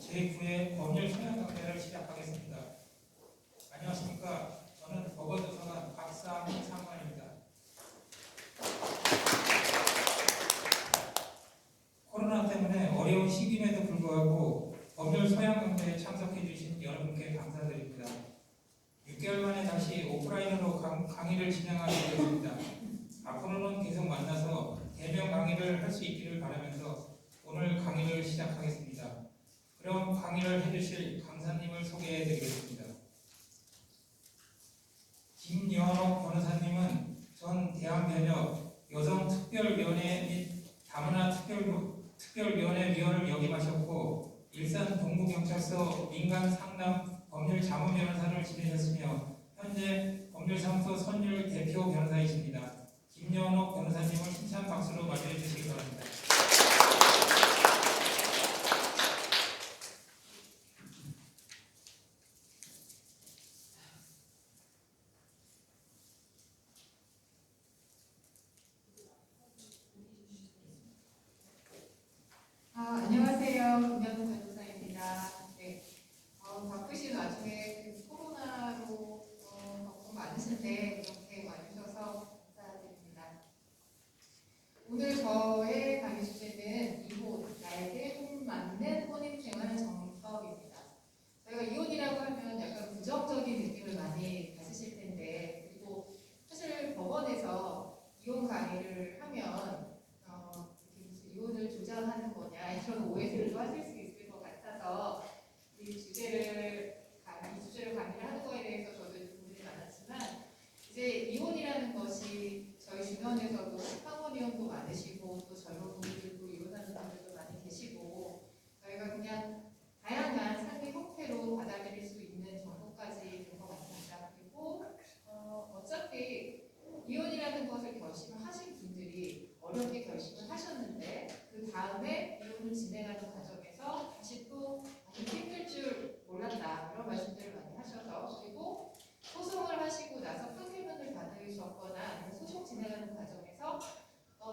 제9회 법률 소양 강좌를 시작하겠습니다. 안녕하십니까. 저는 법원도서관 박상훈 상관입니다. 코로나 때문에 어려운 시기임에도 불구하고 법률 소양 강좌에 참석해 주신 여러분께 감사드립니다. 6개월 만에 다시 오프라인으로 강의를 진행하게 되었습니다. 앞으로는 계속 만나서 대면 강의를 할 수 있기를 바라면서 오늘 강의를 시작하겠습니다. 그럼 강의를 해주실 강사님을 소개해 드리겠습니다. 김여옥 변호사님은 전 대한변협 여성특별위원회 및 다문화 특별위원회 위원을 역임하셨고 일산 동부경찰서 민간상담 법률자문변호사를 지내셨으며 현재 법률사무소 선율 대표 변호사이십니다. 김여옥 변호사님을 힘찬 박수로 맞이해 주시기 바랍니다. 안녕하세요. 김여옥 변호사입니다. 네, 바쁘신 와중에 코로나로 걱정 많으신데 이렇게 와주셔서 감사드립니다. 오늘 저의 강의 주제는 이혼, 나에게 혼 맞는 혼인생활 정법입니다. 저희가 이혼이라고 하면 약간 부정적인 느낌을 많이 가지실 텐데, 그리고 사실 법원에서 이혼 강의를 하면 이혼을 주장하는 거냐 이런 오해들도 하실 수 있을 것 같아서 이 주제를 강의를 하는 거에 대해서 저도 고민이 많았지만, 이제 이혼이라는 것이 저희 주변에서도 상혼 이혼도 많으시고 또 젊은 분들도 이혼하는 분들도 많이 계시고, 저희가 그냥 다양한 삶의 형태로 받아들일 수 있는 정도까지 된 것 같습니다. 그리고 어차피 이혼이라는 것을 결심하신 분들이 어렵게 결심을 하셨는데, 그 다음에 이혼을 진행하는 과정에서 다시 또 힘들 줄 몰랐다 이런 말씀들을 많이 하셔서, 그리고 소송을 하시고 나서 판결문을 받으셨거나 아니면 소송 진행하는 과정에서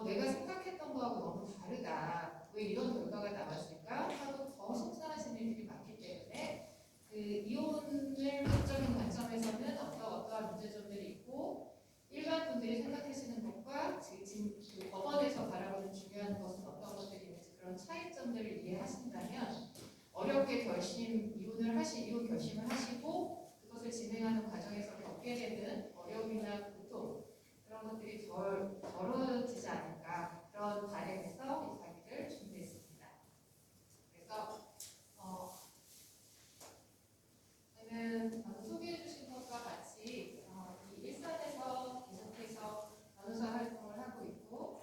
내가 생각했던 거하고 너무 다르다, 왜 이런 결과가 나왔을까 하고 더 속상하신 일들이 많기 때문에 그 이혼을 법적인 관점에서는 어떠한 문제점들이 있고 일반 분들이 생각하시는 것과 지금 그 법원에서 바라보는 중요한 것은 어떤 것들이 있는지 그런 차이점들을 이해하신다면 어렵게 이혼 결심을 하시고 그것을 진행하는 과정에서 겪게 되는 어려움이나 고통, 그런 것들이 덜어지지 않을까, 그런 바람에서 이 강의를 준비했습니다. 그래서 저는 방금 소개해 주신 것과 같이 이 일산에서 계속해서 변호사 활동을 하고 있고,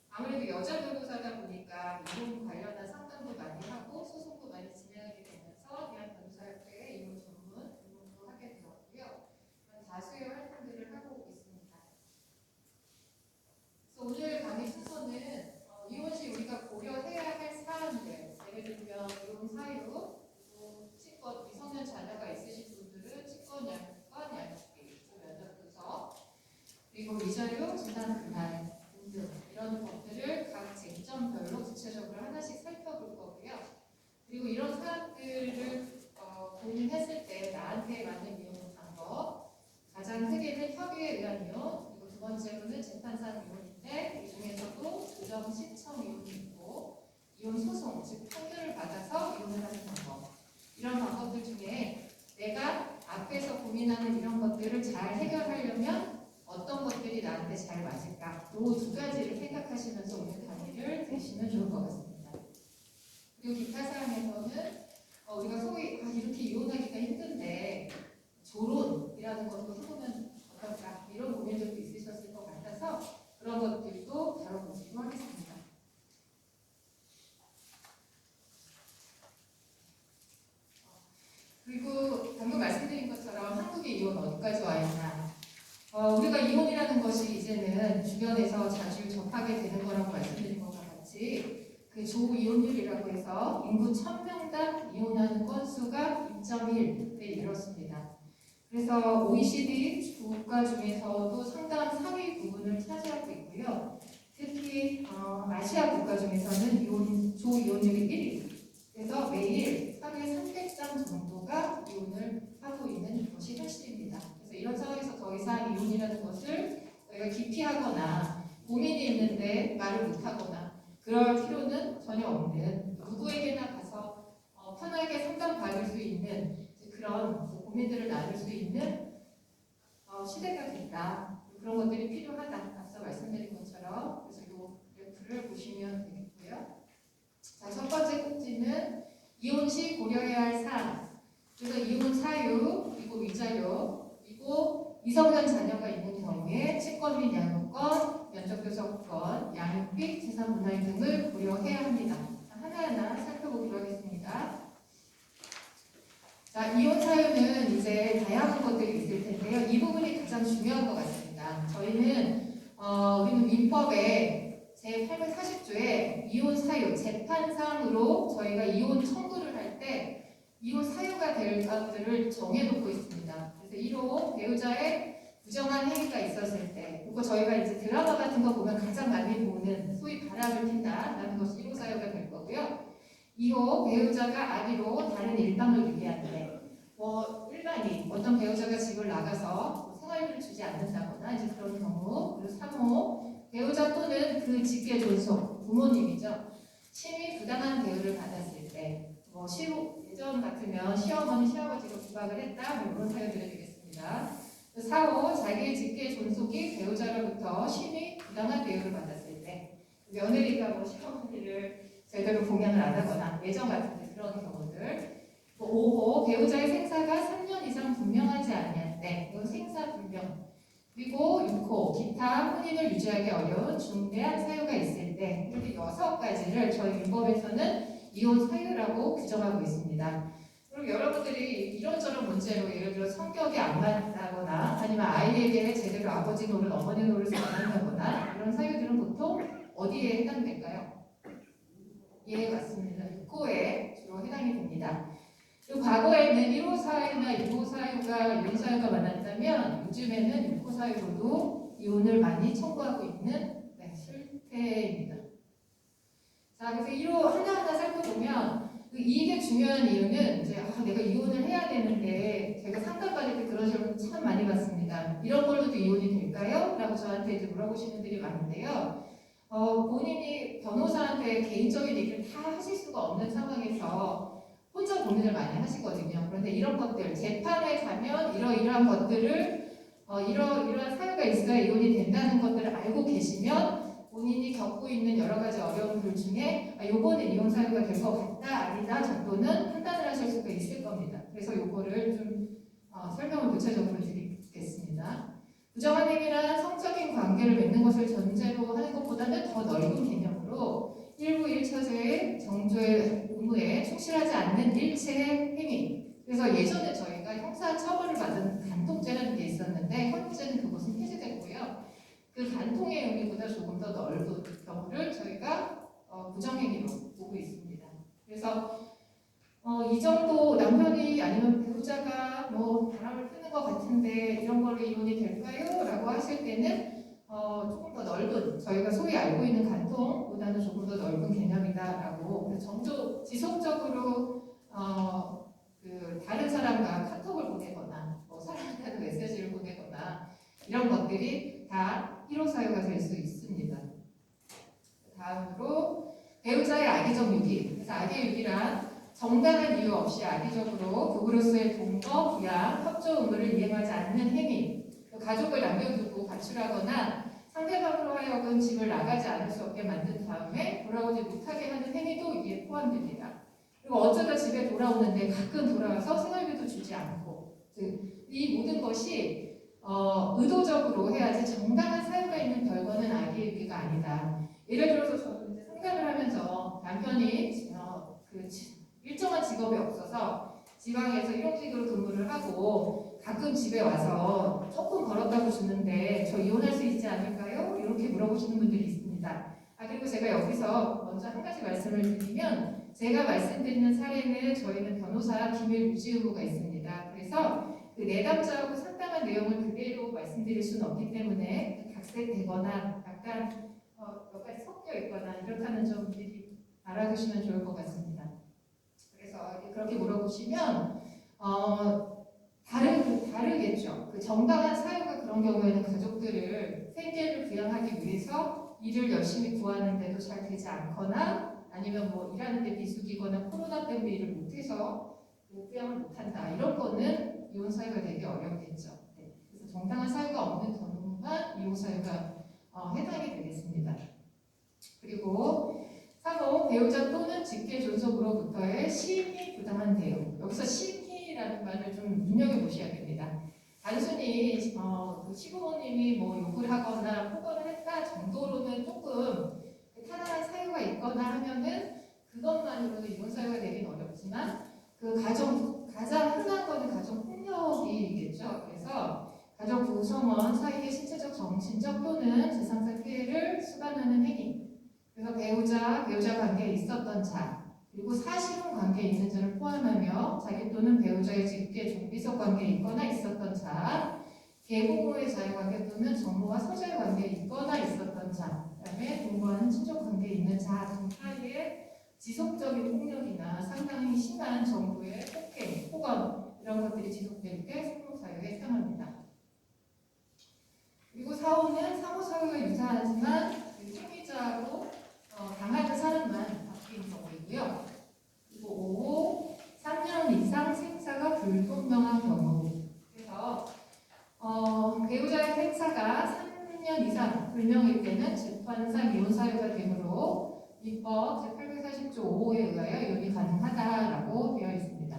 아무래도 여자 변호사다 보니까 이혼 관련한 상담도 많이 하고 소송도 많이 진행하게 되면서 대한변호사협회의 이혼 전문 등록도 하게 되었고요. 다수의 활동들을 하고 있습니다. 그래서 오늘 강의 순서는 이혼 시 우리가 고려해야 할 사안들, 예를 들면 이혼 사유, 그리고 친권, 미성년 자녀가 있으신 분들은 친권 양육권, 양육비, 면접부서, 그리고 위자료, 진단금판 등등 이런 것들을 각 쟁점별로 구체적으로 하나씩 살펴볼 거고요. 그리고 이런 사안들을 고민했을 때 나한테 맞는 이혼 방법, 가장 크게는 협의에 의한 이혼, 그리고 두 번째로는 재판상 이혼인데 이 중에서도 조정 신청 이혼이 있고 이혼 소송, 즉 판결을 받아서 이혼을 하는 방법, 이런 방법들 중에 내가 앞에서 고민하는 이런 것들을 잘 해결하려면 어떤 것들이 나한테 잘 맞을까, 이 두 가지를 생각하시면서 오늘 강의를 들으시면 좋을 것 같습니다. 그리고 기타 사항에서는 우리가 소위 이렇게 이혼하기가 힘든데 조론이라는 것도 해보면 어떨까, 이런 고민들도 있으셨을 것 같아서 그런 것들도 다뤄보기로 하겠습니다. 그리고 방금 말씀드린 것처럼 한국의 이혼 어디까지 와 있나, 우리가 이혼이라는 것이 이제는 주변에서 자주 접하게 되는 거라고 말씀드린 것과 같이 그 조이혼율이라고 해서 인구 1000명당 이혼하는 건수가 2.1에 이르렀습니다. 그래서 OECD 국가 중에서도 상당한 상위 부분을 차지하고 있고요. 특히 아시아 국가 중에서는 조이혼율이 1위. 그래서 매일 하루에 이혼을 하고 있는 것이 현실입니다. 그래서 이런 상황에서 더 이상 이혼이라는 것을 저희가 기피하거나 고민이 있는데 말을 못하거나 그럴 필요는 전혀 없는, 누구에게나 가서 편하게 상담받을 수 있는 그런 고민들을 나눌 수 있는 시대가 됐다. 그런 것들이 필요하다. 앞서 말씀드린 것처럼. 그래서 이 그래프를 보시면 되겠고요. 자, 첫 번째 꼭지는 이혼 시 고려해야 할 사안. 그래서 이혼 사유, 그리고 위자료, 그리고 미성년 자녀가 있는 경우에 친권 및 양육권, 면적교섭권, 양육비, 재산 분할 등을 고려해야 합니다. 자, 하나하나 살펴보기로 하겠습니다. 자, 이혼 사유는 이제 다양한 것들이 있을 텐데요. 이 부분이 가장 중요한 것 같습니다. 저희는 우리는 민법의 제840조에 이혼 사유, 재판상으로 저희가 이혼 청구를 할 때 이혼 사유가 될 것들을 정해놓고 있습니다. 그래서 1호 배우자의 부정한 행위가 있었을 때, 그리고 저희가 이제 드라마 같은 거 보면 가장 많이 보는 소위 바람을 핀다라는 것이 1호 사유가 될 거고요. 2호 배우자가 악의로 다른 일방을 유기할 때, 일반이 어떤 배우자가 집을 나가서 생활비를 주지 않는다거나 이제 그런 경우. 그리고 3호 배우자 또는 그 직계 존속 부모님이죠. 심히 부당한 대우를 받았을 때, 예전 같으면 시어머니 시아버지가 구박을 했다, 이런 사유들이 되겠습니다. 4호 자기의 직계 존속이 배우자로부터 심히 부당한 대우를 받았을 때, 며느리가 시어머니를 제대로 봉양을 안 하거나 예전 같은 그런 경우들. 5호 배우자의 생사가 3년 이상 분명하지 아니할 때, 이건 생사 불명. 그리고 6호 기타 혼인을 유지하기 어려운 중대한 사유가 있을 때, 이렇게 6가지를 저희 민법에서는 이혼 사유라고 규정하고 있습니다. 그럼 여러분들이 이런저런 문제로 예를 들어 성격이 안 맞다거나 아니면 아이에게 제대로 아버지 노릇, 어머니 노릇을 안 한다거나 이런 사유들은 보통 어디에 해당될까요? 예, 맞습니다. 6호에 주로 해당이 됩니다. 또 과거에는 1호 사유나 2호 사유가 이혼 사유가 많았다면 요즘에는 6호 사유로도 이혼을 많이 청구하고 있는 실태입니다. 자, 그래서 1호 하나하나 살펴보면 이게 중요한 이유는 이제 내가 이혼을 해야 되는데 제가 상담받을 때 그런 질문 참 많이 받습니다. 이런 걸로도 이혼이 될까요? 라고 저한테 이제 물어보시는 분들이 많은데요. 본인이 변호사한테 개인적인 얘기를 다 하실 수가 없는 상황에서 혼자 고민을 많이 하시거든요. 그런데 이런 것들, 재판에 가면 이러이러한 것들을 이러이러한 사유가 있어야 이혼이 된다는 것들을 알고 계시면 본인이 겪고 있는 여러 가지 어려움들 중에 요거는 이혼 사유가 될 것 같다, 아니다 정도는 판단을 하실 수가 있을 겁니다. 그래서 요거를 좀 설명을 구체적으로 드리겠습니다. 부정한 행위란 성적인 관계를 맺는 것을 전제로 하는 것보다는 더 넓은 개념으로 일부 일처제의 정조의 의무에 충실하지 않는 일체의 행위. 그래서 예전에 저희가 형사 처벌을 받은 간통죄라는 게 있었는데 현재는 그것은 폐지됐고요. 그 간통의 의미보다 조금 더 넓은 경우를 저희가 부정행위로 보고 있습니다. 그래서 이 정도 남편이 아니면 배우자가 바람을 피는 것 같은데 이런 걸로 이혼이 될까요? 라고 하실 때는 조금 더 넓은, 저희가 소위 알고 있는 간통보다는 조금 더 넓은 개념이다라고, 지속적으로 다른 사람과 카톡을 보내거나 사람한테도 메시지를 보내거나 이런 것들이 다 1호 사유가 될 수 있습니다. 다음으로 배우자의 악의적 유기. 그래서 악의 유기란 정당한 이유 없이 악의적으로 부부로서의 동거, 부양, 협조 의무를 이행하지 않는 행위, 가족을 남겨두고 가출하거나 상대방으로 하여금 집을 나가지 않을 수 없게 만든 다음에 돌아오지 못하게 하는 행위도 이에 포함됩니다. 그리고 어쩌다 집에 돌아오는데 가끔 돌아와서 생활비도 주지 않고, 이 모든 것이 의도적으로 해야지 정당한 사유가 있는 결과는 악의 유기가 아니다. 예를 들어서 저는 이제 상담을 하면서 남편이 일정한 직업이 없어서 지방에서 일용직으로 근무를 하고 가끔 집에 와서 조금 벌었다고 주는데 저 이혼할 수 있지 않을까요? 이렇게 물어보시는 분들이 있습니다. 그리고 제가 여기서 먼저 한 가지 말씀을 드리면, 제가 말씀드리는 사례는 저희는 변호사 기밀 유지 의무가 있습니다. 그래서 그 내담자하고 상담한 내용을 그대로 말씀드릴 수는 없기 때문에 각색되거나 약간 몇 가지 섞여 있거나 이렇다는 점 미리 알아두시면 좋을 것 같습니다. 그래서 그렇게 물어보시면 다르겠죠. 그 정당한 사유가 그런 경우에는 가족들을 생계를 부양하기 위해서 일을 열심히 구하는데도 잘 되지 않거나 아니면 뭐 일하는데 비수기거나 코로나 때문에 일을 못해서 뭐 부양을 못한다. 이런 거는 이혼 사유가 되기 어렵겠죠. 네. 그래서 정당한 사유가 없는 경우만 이혼 사유가 해당이 되겠습니다. 그리고 3호 배우자 또는 직계 존속으로부터의 심히 부당한 대우. 여기서 심히라는 말을 좀 눈여겨보셔야 됩니다. 단순히 그 시부모님이 뭐 욕을 하거나 폭언을 했다 정도로는 조금 타당한 사유가 있거나 하면은 그것만으로도 이혼 사유가 되긴 어렵지만 그 가장 흔한 거는 가정 폭력이겠죠. 그래서 가족 구성원 사이의 신체적, 정신적 또는 재산상 피해를 수반하는 행위. 그래서 배우자 관계에 있었던 자, 그리고 사실혼 관계에 있는 자를 포함하며 자기 또는 배우자의 직계 종비속 관계에 있거나 있었던 자, 계부모의 자유관계 또는 정모와 서자의 관계에 있거나 있었던 자, 그다음에 동거하는 친족 관계에 있는 자 등 사이에 지속적인 폭력이나 상당히 심한 정도의 폭행, 폭언 이런 것들이 지속될 때 성폭사유에 해당합니다. 그리고 4호는 사모사유가 유사하지만 행위자로 당하는 사람만 바뀐 경우이고요. 그리고 5호 3년 이상 생사가 불분명한 경우. 그래서 배우자의 생사가 3년 이상 불명일 때는 재판상 이혼 사유가 되므로 입법 제840조 5호에 의하여 이혼이 가능하다라고 되어 있습니다.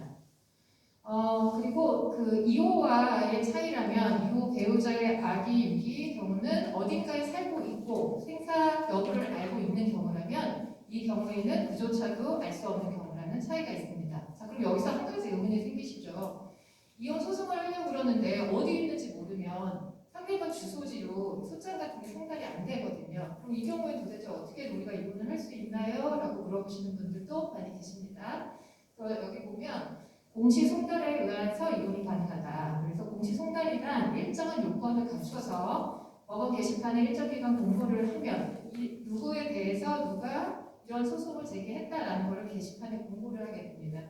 그리고 그 2호와의 차이라면 2호 배우자의 아기 유기 경우는 어딘가에 살고 있고 생사 여부를 알고 있는 경우라면 이 경우에는 그조차도 알 수 없는 경우라는 차이가 있습니다. 자, 그럼 여기서 한 가지 의문이 생기시죠. 이혼 소송을 하려고 그러는데 어디 있는지 모르면 상대방 주소지로 소장 같은 게 송달이 안 되거든요. 그럼 이 경우에 도대체 어떻게 우리가 이혼을 할 수 있나요? 라고 물어보시는 분들도 많이 계십니다. 그래서 여기 보면 공시송달에 의해서 이혼이 가능하다. 그래서 공시송달이란 일정한 요건을 갖춰서 법원 게시판에 일정 기간 공고를 하면 누구에 대해서 누가 이런 소송을 제기했다라는 것을 게시판에 공고를 하게 됩니다.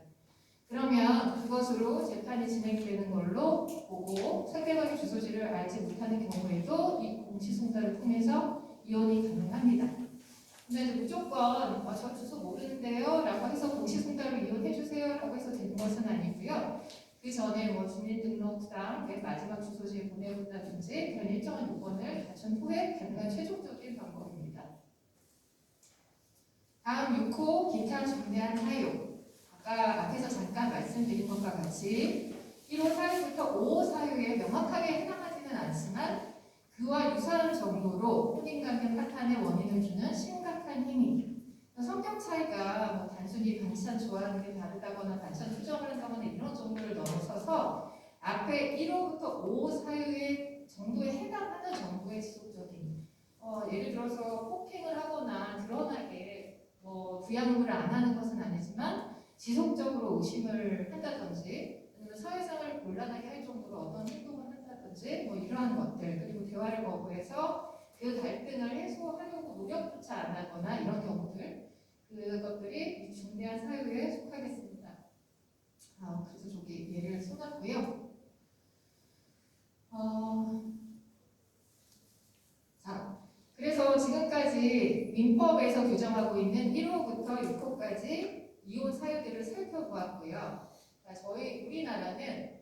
그러면 그것으로 재판이 진행되는 걸로 보고 상대방의 주소지를 알지 못하는 경우에도 이 공시송달을 통해서 이혼이 가능합니다. 근데 무조건 저 주소 모르는데요 라고 해서 공시송달로 이혼해주세요 라고 해서 되는 것은 아니고요. 그 전에 뭐 주민등록상 맨 마지막 주소지에 보내본다든지 그런 일정한 요건을 갖춘 후에 가능한 최종적인 방법입니다. 다음 6호 기타 중대한 사유. 아까 앞에서 잠깐 말씀드린 것과 같이 1호 사유부터 5호 사유에 명확하게 해당하지는 않지만 그와 유사한 정도로 혼인관계 파탄의 원인을 주는 심각한 행위. 성격 차이가 뭐 단순히 반찬 좋아하는 게 다르다거나 반찬 수정을 한다거나 이런 정도를 넘어서서 앞에 1호부터 5호 사유의 정도에 해당하는 정도의 지속적인 예를 들어서 폭행을 하거나 드러나게 부양을 안 하는 것은 아니지만 지속적으로 의심을 한다든지 아니면 사회생활을 곤란하게 할 정도로 어떤 행동을 한다든지 이러한 것들 그리고 대화를 거부해서 그 갈등을 해소하려고 노력조차 안 하거나 이런 경우들 그것들이 중대한 사유에 속하겠습니다. 그래서 저기 예를 써놨고요. 자, 그래서 지금까지 민법에서 규정하고 있는 1호부터 6호까지 이혼 사유들을 살펴보았고요. 저희 우리나라는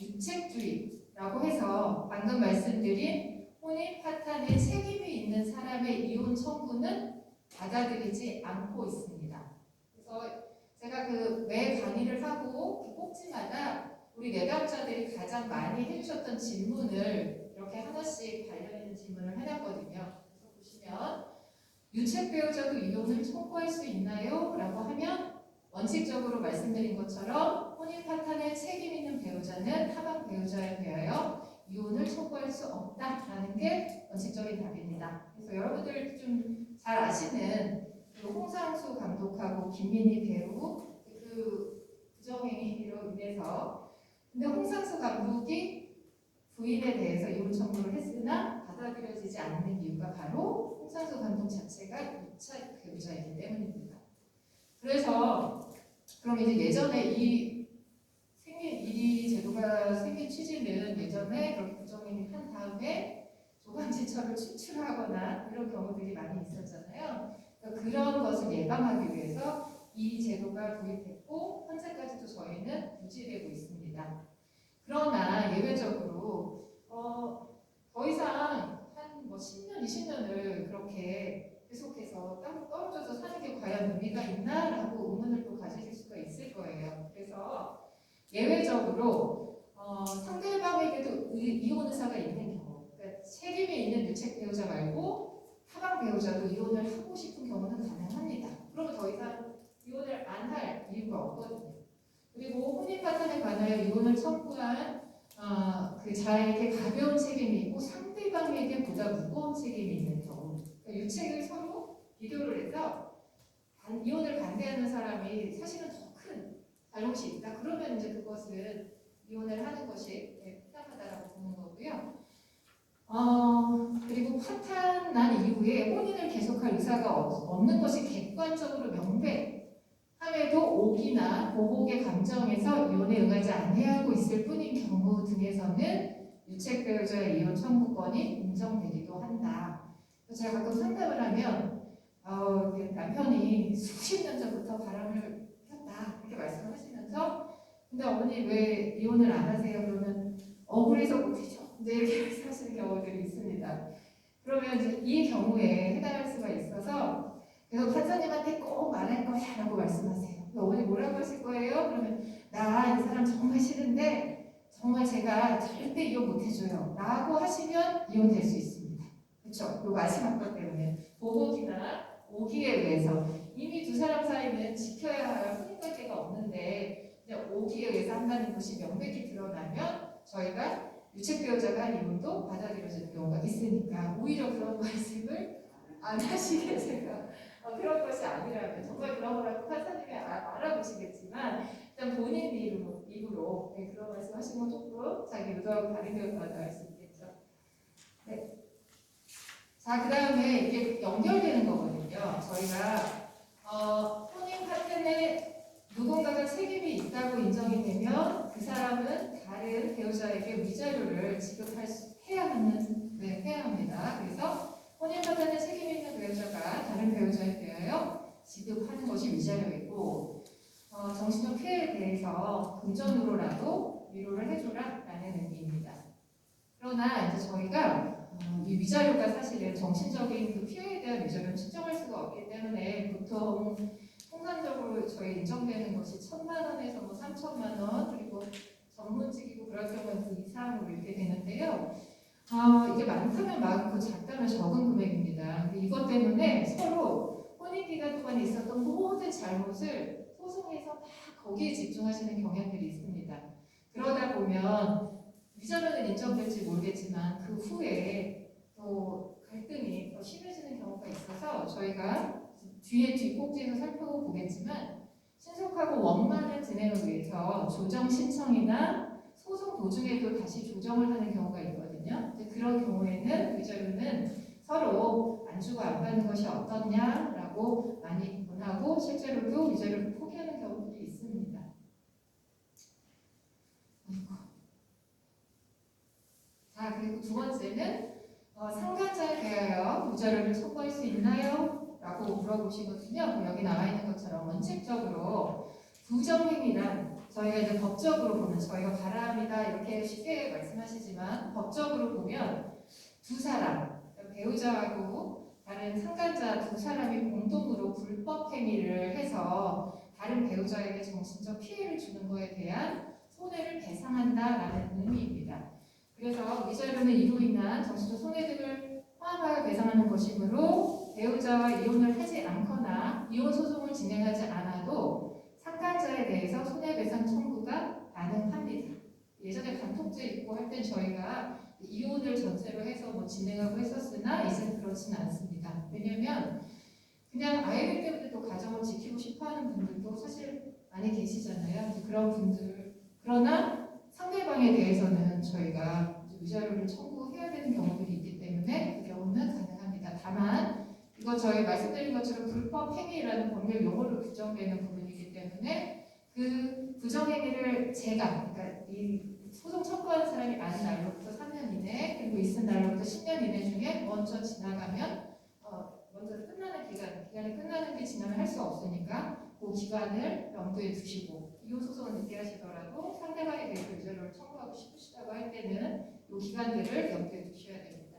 유책주의라고 해서 방금 말씀드린 혼인 파탄에 책임이 있는 사람의 이혼 청구는 받아들이지 않고 있습니다. 그래서 제가 그 매 강의를 하고 그 꼭지마다 우리 내담자들이 가장 많이 해주셨던 질문을 이렇게 하나씩 관련 있는 질문을 해놨거든요. 그래서 보시면 유책 배우자도 이혼을 청구할 수 있나요? 라고 하면 원칙적으로 말씀드린 것처럼 혼인 파탄에 책임 있는 배우자는 타방 배우자에 대하여 이혼을 청구할 수 없다라는 게 원칙적인 답입니다. 그래서 여러분들 좀 잘 아시는 그 홍상수 감독하고 김민희 배우 그 부정행위로 인해서 근데 홍상수 감독이 부인에 대해서 이혼 청구를 했으나 받아들여지지 않는 이유가 바로 홍상수 감독 자체가 2차 배우자이기 때문입니다. 그래서 그럼 이제 예전에 이 저희가 생긴 취지는 예전에 그렇게 부정행위 한 다음에 조강지처를 추출하거나 이런 경우들이 많이 있었잖아요. 그러니까 그런 것을 예방하기 위해서 이 제도가 도입됐고 현재까지도 저희는 유지되고 있습니다. 그러나 예외적으로 더 이상 한 뭐 10년, 20년을 그렇게 계속해서 따로 떨어져서 사는 게 과연 의미가 있나라고 의문을 또 가지실 수가 있을 거예요. 그래서 예외적으로 상대방에게도 이혼 의사가 있는 경우, 그러니까 책임이 있는 유책 배우자 말고 하방 배우자도 이혼을 하고 싶은 경우는 가능합니다. 그러면 더 이상 이혼을 안 할 이유가 없거든요. 그리고 혼인 파탄에 관하여 이혼을 청구한 그 자에게 가벼운 책임이 있고 상대방에게 보다 무거운 책임이 있는 경우, 그러니까 유책을 서로 비교를 해서 이혼을 반대하는 사람이 사실은 더 큰 잘못이 있다. 그러면 이제 그것은 이혼을 하는 것이 부당하다라고 보는 거고요. 그리고 파탄난 이후에 혼인을 계속할 의사가 없는 것이 객관적으로 명백함에도 오기나 보복의 감정에서 이혼에 응하지 않아하고 있을 뿐인 경우 등에서는 유책 배우자의 이혼 청구권이 인정되기도 한다. 제가 가끔 상담을 하면 남편이 수십 년 전부터 바람을 폈다 이렇게 말씀하시면서 근데 어머니 왜 이혼을 안 하세요? 그러면 억울해서 못해줘. 이제 이렇게 말씀하시는 경우들이 있습니다. 그러면 이제 이 경우에 해당할 수가 있어서 그래서 판사님한테 꼭 말할 거야 라고 말씀하세요. 어머니 뭐라고 하실 거예요? 그러면 나 이 사람 정말 싫은데 정말 제가 절대 이혼 못해줘요 라고 하시면 이혼될 수 있습니다. 그렇죠? 그 마지막 것 때문에 보복이나 오기에 의해서 이미 두 사람 사이는 지켜야 할 혼인관계가 없는데 그냥 오기에 의해서 한다는 것이 명백히 드러나면 저희가 유책 배우자가 한 이혼도 받아들여지는 경우가 있으니까 오히려 그런 말씀을 안 하시게 제가 그런 것이 아니라면 정말 그런 거라고 판사님이 알아보시겠지만 일단 본인 입으로 그런 말씀 하시면 조금 자기 의도하고 다른 결과가 알 수 있겠죠. 네. 자, 그 다음에 이게 연결되는 거거든요. 저희가 혼인 파트너에 누군가가 책임이 있다고 인정이 되면 그 사람은 다른 배우자에게 위자료를 해야 합니다. 그래서 혼인 파트너에 책임이 있는 배우자가 다른 배우자에 대하여 지급하는 것이 위자료이고 정신적 피해에 대해서 금전으로라도 위로를 해줘라라는 의미입니다. 그러나 이제 저희가 이 위자료가 사실은 정신적인 그 피해에 대한 위자료는 측정할 수가 없기 때문에 보통 통상적으로 저희 인정되는 것이 1,000만 원에서 뭐 3,000만 원 그리고 전문직이고 그럴 경우는 그 이상으로 이렇게 되는데요. 이게 많다면 많고 작다면 적은 금액입니다. 이것 때문에 서로 혼인기간 동안에 있었던 모든 잘못을 소송에서 다 거기에 집중하시는 경향들이 있습니다. 그러다 보면 위자료는 인정될지 모르겠지만 그 후에 또 갈등이 더 심해지는 경우가 있어서 저희가 뒤에 뒷꼭지에서 살펴보겠지만 신속하고 원만한 진행을 위해서 조정 신청이나 소송 도중에도 다시 조정을 하는 경우가 있거든요. 그런 경우에는 위자료는 서로 안 주고 안 받는 것이 어떻냐라고 많이 권하고 실제로도 위자료를 포기하는 경우들이 있습니다. 자, 그리고 두 번째는 상간자에 대하여 위자료를 청구할 수 있나요? 라고 물어보시거든요. 여기 나와 있는 것처럼 원칙적으로 부정행위란 저희가 이제 법적으로 보면 저희가 바람이다 이렇게 쉽게 말씀하시지만 법적으로 보면 두 사람, 배우자하고 다른 상간자 두 사람이 공동으로 불법 행위를 해서 다른 배우자에게 정신적 피해를 주는 것에 대한 손해를 배상한다라는 의미입니다. 그래서 위자료는 이로 인한 정신적 손해등을 포함하여 배상하는 것이므로 배우자와 이혼을 하지 않거나 이혼 소송을 진행하지 않아도 상간자에 대해서 손해배상 청구가 가능합니다. 예전에 간통죄 있고 할 때 저희가 이혼을 전제로 해서 뭐 진행하고 했었으나 이제는 그렇지는 않습니다. 왜냐하면 그냥 아이들 때문에 또 가정을 지키고 싶어하는 분들도 사실 많이 계시잖아요. 그런 분들 그러나 상대방에 대해서는 저희가 위자료를 청구해야 되는 경우들이 있기 때문에 그 경우는 가능합니다. 다만 이거 저희 말씀드린 것처럼 불법 행위라는 법률 용어로 규정되는 부분이기 때문에 그 부정행위를 그러니까 이 소송 청구하는 사람이 많은 날로부터 3년 이내, 그리고 있은 날로부터 10년 이내 중에 먼저 지나가면 먼저 끝나는 기간이 끝나는 게 지나면 할 수 없으니까 그 기간을 염두에 두시고 이혼 소송을 늦게 하시더라도 상대방에 대해서 위자료를 청구하고 싶으시다고 할 때는 이 기간들을 염두에 두셔야 됩니다.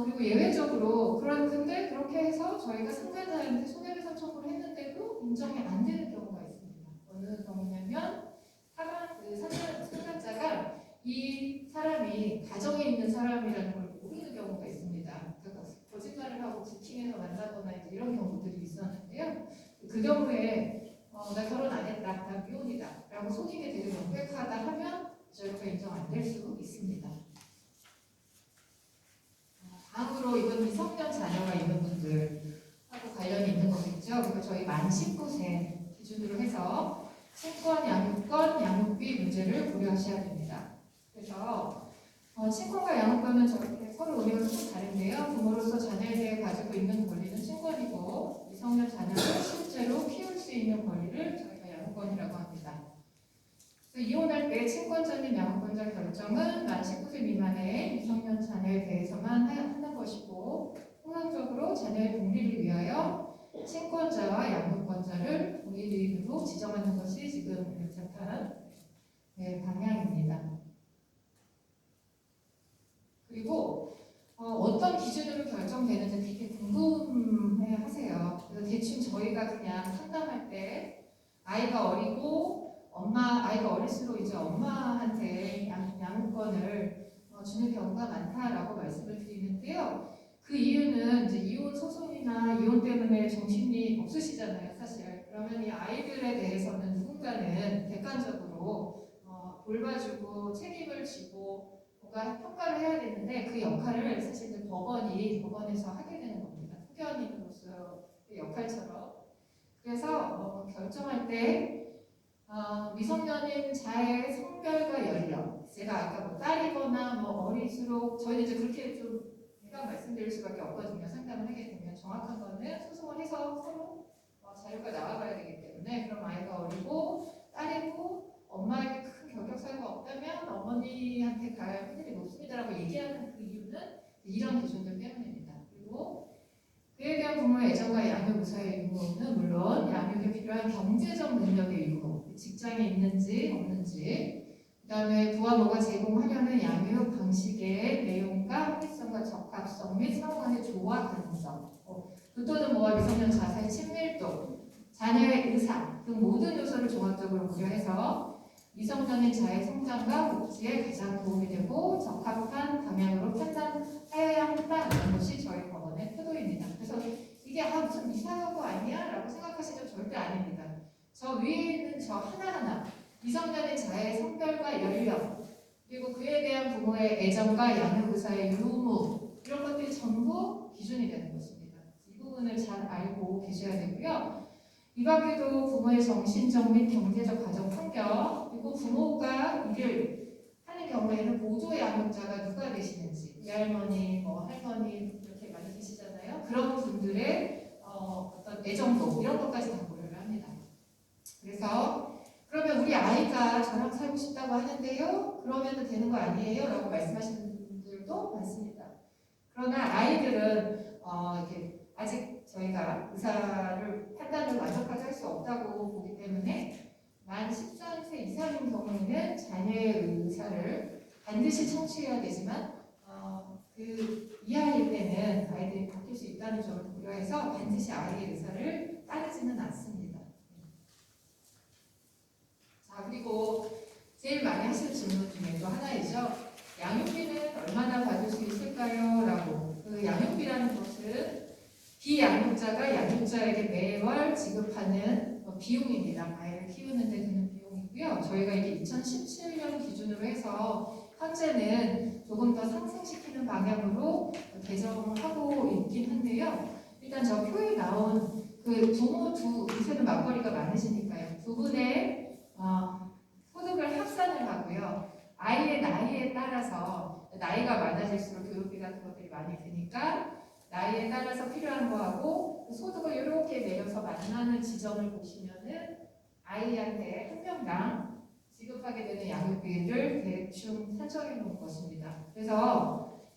그리고 예외적으로 근데 그렇게 해서 저희가 상간자한테 손해배상 청구를 했는데도 인정이 안 되는 경우가 있습니다. 어느 경우냐면 상간자가 이 사람이 가정에 있는 사람이라는 걸 모르는 경우가 있습니다. 그러니까 거짓말을 하고 부킹해서 만나거나 이제 이런 경우들이 있었는데요. 그 경우에 나 결혼 안 했다, 나 미혼이다 라고 속이게 되게 명백하다 하면 저희가 인정 안 될 수 있습니다. 다음으로 이건 미성년 자녀가 있는 분들하고 관련이 있는 거겠죠. 그리고 저희 만 19세 기준으로 해서 친권, 양육권, 양육비 문제를 고려하셔야 됩니다. 그래서 친권과 양육권은 저렇게 서로 의미가 조금 다른데요. 부모로서 자녀에 대해 가지고 있는 권리는 친권이고 미성년 자녀를 실제로 키울 수 있는 권리를 저희가 양육권이라고 합니다. 이혼할 때 친권자님 양육권자 결정은 만 19세 미만의 미성년 자녀에 대해서만 하는 것이고 통상적으로 자녀의 독립을 위하여 친권자와 양육권자를 동일인으로 지정하는 것이 지금 재판 방향입니다. 그리고 어떤 기준으로 결정되는지 되게 궁금해하세요. 그래서 대충 저희가 그냥 상담할 때 아이가 어리고 아이가 어릴수록 이제 엄마한테 양육권을 주는 경우가 많다라고 말씀을 드리는데요. 그 이유는 이제 이혼 소송이나 이혼 때문에 정신이 없으시잖아요, 사실. 그러면 이 아이들에 대해서는 누군가는 객관적으로 돌봐주고 책임을 지고 뭔가 평가를 해야 되는데 그 역할을 사실 이제 법원에서 하게 되는 겁니다. 후견인으로서의 역할처럼. 그래서 결정할 때 미성년인 자의 성별과 연령, 제가 아까 뭐 딸이거나 뭐 어릴수록 저희는 이제 그렇게 좀 대강 말씀드릴 수밖에 없거든요. 상담을 하게 되면 정확한 거는 소송을 해서 서로 자료가 나와봐야 되기 때문에 그럼 아이가 어리고 딸이고 엄마에게 큰 경력사유가 없다면 어머니한테 갈 확률이 높습니다라고 얘기하는 그 이유는 이런 기준들 때문입니다. 그리고 그에 대한 부모의 애정과 양육 의사의 유무는 물론 양육에 필요한 경제적 능력의 유무, 직장에 있는지 없는지, 그 다음에 부와 모가 제공하려는 양육 방식의 내용과 합리성과 적합성 및 상호 간의 조화 가능성, 또는 모와 미성년 자사의 친밀도, 자녀의 의사 등 모든 요소를 종합적으로 고려해서 미성년인 자의 성장과 복지에 가장 도움이 되고 적합한 방향으로 판단하여야 한다는 것이 저희 법원의 태도입니다. 그래서 이게 무슨 이상한 거 아니야? 라고 생각하시죠? 절대 아닙니다. 저 위에 있는 저 하나하나 미성년인 자의 성별과 연령 그리고 그에 대한 부모의 애정과 양육 의사의 유무 이런 것들이 전부 기준이 되는 것입니다. 이 부분을 잘 알고 계셔야 되고요. 이 밖에도 부모의 정신적 및 경제적 가정 환경 그리고 부모가 일을 하는 경우에는 보조 양육자가 누가 되시는지 외할머니, 할머니 이렇게 많이 계시잖아요. 그런 분들의 어떤 애정도 이런 것까지 다 고려를 합니다. 그래서 그러면 우리 아이가 저랑 살고 싶다고 하는데요. 그러면 되는 거 아니에요? 라고 말씀하시는 분들도 많습니다. 그러나 아이들은 이렇게 아직 저희가 판단을 완벽하게 할 수 없다고 보기 때문에 만 13세 이상인 경우에는 자녀의 의사를 반드시 청취해야 되지만 그 이하일 때는 아이들이 바뀔 수 있다는 점을 고려해서 반드시 아이의 의사를 따르지는 않습니다. 자, 그리고 제일 많이 하시는 질문 중에 또 하나이죠. 양육비는 얼마나 받을 수 있을까요? 라고. 그 양육비라는 것은 비양육자가 양육자에게 매월 지급하는 비용입니다. 아이를 키우는 데 드는 비용이고요. 저희가 이게 2017년 기준으로 해서 현재는 조금 더 상승시키는 방향으로 개정하고 있긴 한데요. 일단 저 표에 나온 그 부모 요새는 맞벌이가 많으시니까요. 두 분의 소득을 합산을 하고요. 아이의 나이에 따라서 나이가 많아질수록 교육비 같은 것들이 많이 드니까 나이에 따라서 필요한 거하고 소득을 이렇게 내려서 만나는 지점을 보시면은 아이한테 한 명당 지급하게 되는 양육비를 대충 산정해 놓은 것입니다. 그래서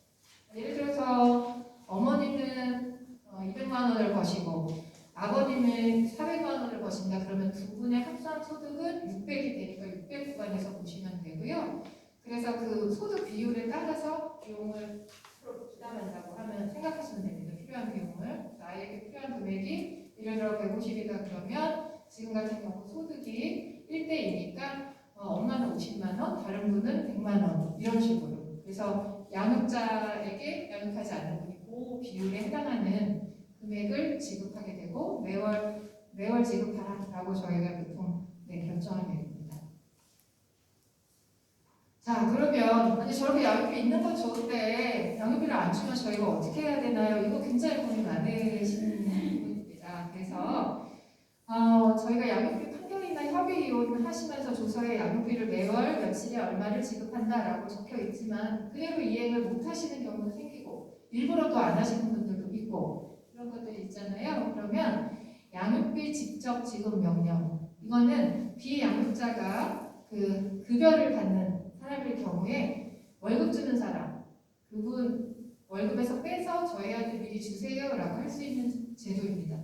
예를 들어서 어머니는 200만 원을 버시고 아버님은 400만 원을 버신다. 그러면 두 분의 합산 소득은 600이 되니까 600 구간에서 보시면 되고요. 그래서 그 소득 비율에 따라서 비용을 부담한다고 하면 생각하시면 됩니다. 필요한 비용을. 아이에게 필요한 금액이 예를 들어 150이다 그러면 지금 같은 경우 소득이 1대2니까 엄마는 50만 원, 다른 분은 100만 원 이런 식으로. 그래서 양육자에게 양육하지 않는 분이 그 비율에 해당하는 금액을 지급하게 되고 매월 지급하라고 저희가 보통 결정하게 됩니다. 자, 그러면 아니 저렇게 양육비 있는 건 좋은데 양육비를 안 주면 저희가 어떻게 해야 되나요? 이거 굉장히 고민 많으시는 부분입니다. 그래서 저희가 양육비 판결이나 협의 이혼 하시면서 조서에 양육비를 매월 며칠에 얼마를 지급한다라고 적혀 있지만 그대로 이행을 못 하시는 경우도 생기고 일부러 또 안 하시는 분들도 있고 그런 것들이 있잖아요. 그러면 양육비 직접 지급 명령 이거는 비양육자가 그 급여를 받는 사람일 경우에 월급 주는 사람 그분 월급에서 빼서 저희한테 미리 주세요라고 할 수 있는 제도입니다.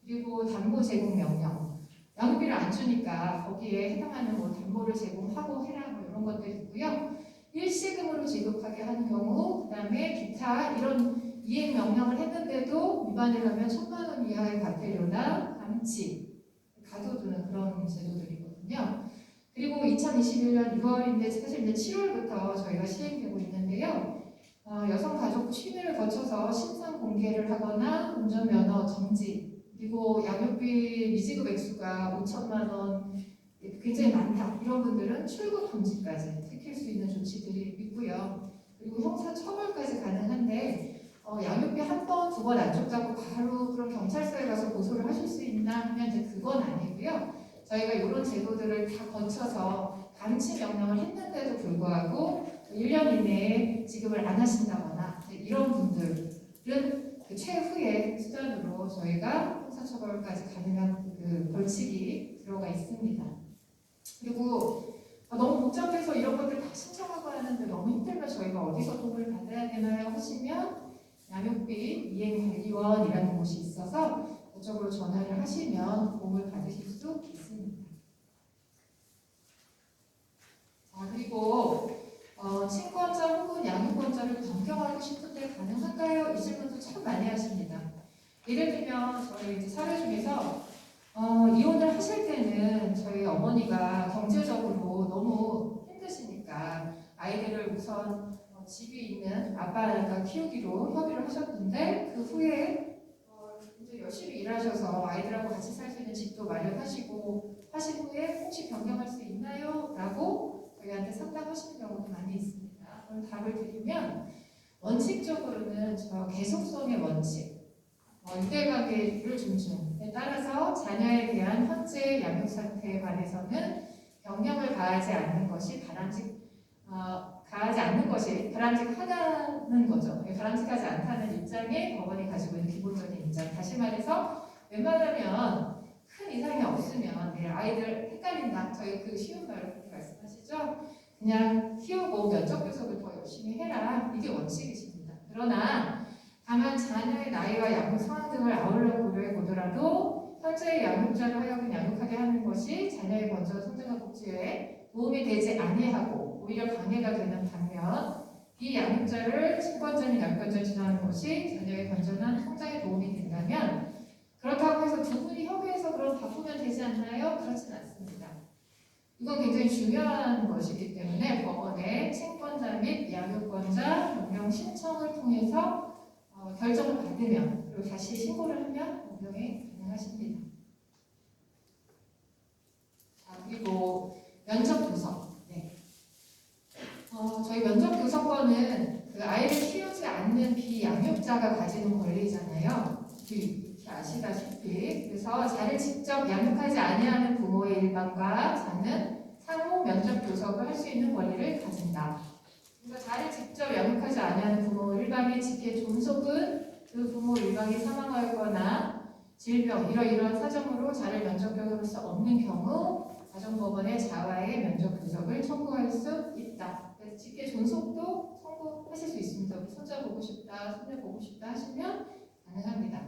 그리고 담보 제공 명령 양육비를 안 주니까 거기에 해당하는 뭐 담보를 제공하고 해라 뭐 이런 것들이 있고요. 일시금으로 지급하게 하는 경우, 그 다음에 기타 이런 이행 명령을 했는데도 위반을 하면 1,000만 원 이하의 과태료나 감치, 가둬두는 그런 제도들이거든요. 그리고 2021년 6월인데 사실 이제 7월부터 저희가 시행되고 있는데요. 여성가족부 심의를 거쳐서 신상 공개를 하거나 운전면허 정지, 그리고 양육비 미지급 액수가 5천만 원 굉장히 많다. 이런 분들은 출국 금지까지 시킬 수 있는 조치들이 있고요. 그리고 형사 처벌까지 가능한데 양육비 한 번, 두 번 안 줬다고 바로 그런 경찰서에 가서 고소를 하실 수 있나 하면 이제 그건 아니고요. 저희가 이런 제도들을 다 거쳐서 감치 명령을 했는데도 불구하고 1년 이내에 지급을 안 하신다거나 이런 분들은 그 최후의 수단으로 저희가 형사처벌까지 가능한 그 벌칙이 들어가 있습니다. 그리고 너무 복잡해서 이런 것들 다 신청하고 하는데 너무 힘들면 저희가 어디서 도움을 받아야 되나요? 하시면 양육비 이행관리원이라는 곳이 있어서 그쪽으로 전화를 하시면 도움을 받으실 수 있습니다. 자, 그리고 친권자 혹은 양육권자를 변경하고 싶은데 가능한가요? 이 질문도 참 많이 하십니다. 예를 들면 저희 이제 사회 중에서 이혼을 하실 때는 저희 어머니가 경제적으로 너무 힘드시니까 아이들을 우선 집이 있는 아빠가 키우기로 협의를 하셨는데 그 후에 이제 열심히 일하셔서 아이들하고 같이 살 수 있는 집도 마련하시고 하신 후에 혹시 변경할 수 있나요? 라고 저희한테 상담하시는 경우도 많이 있습니다. 그럼 답을 드리면 원칙적으로는 저 계속성의 원칙 유대관계를 존중에 따라서 자녀에 대한 현재 양육 상태에 관해서는 변경을 가하지 않는 것이 바람직하다는 거죠. 바람직하지 않다는 입장에 법원이 가지고 있는 기본적인 입장. 다시 말해서 웬만하면 큰 이상이 없으면 아이들 헷갈린다. 저희 그 쉬운 말로 그렇게 말씀하시죠. 그냥 키우고 면접 교섭을 더 열심히 해라. 이게 원칙이십니다. 그러나 다만 자녀의 나이와 양육 상황 등을 아울러 고려해 보더라도 현재의 양육자를 하여금 양육하게 하는 것이 자녀의 건전 성장과 복지에 도움이 되지 아니하고 오히려 방해가 되는 반면 이 양육자를 친권자 및 양육권자를 지정하는 것이 자녀의 건전한 성장에 도움이 된다면 그렇다고 해서 두 분이 협의해서 그럼 바꾸면 되지 않나요? 그렇진 않습니다. 이건 굉장히 중요한 것이기 때문에 법원의 친권자 및 양육권자 변경 신청을 통해서 결정을 받으면 그리고 다시 신고를 하면 변경이 가능하십니다. 자, 그리고 면접 교섭. 저희 면접 교섭권은 그 아이를 키우지 않는 비양육자가 가지는 권리잖아요. 이렇게 아시다시피 그래서 자를 직접 양육하지 아니하는 부모의 일반과 자는 상호 면접 교섭을 할 수 있는 권리를 가진다. 그래서 자를 직접 양육하지 아니하는 부모 일방의 직계 존속은 그 부모 일방이 사망하거나 질병 이러이러한 사정으로 자를 면접 교섭할 수 없는 경우 가정법원의 자와의 면접 교섭을 청구할 수 있다. 그래서 직계 존속도 청구하실 수 있습니다. 우리 손자 보고 싶다, 손녀 보고 싶다 하시면 가능합니다.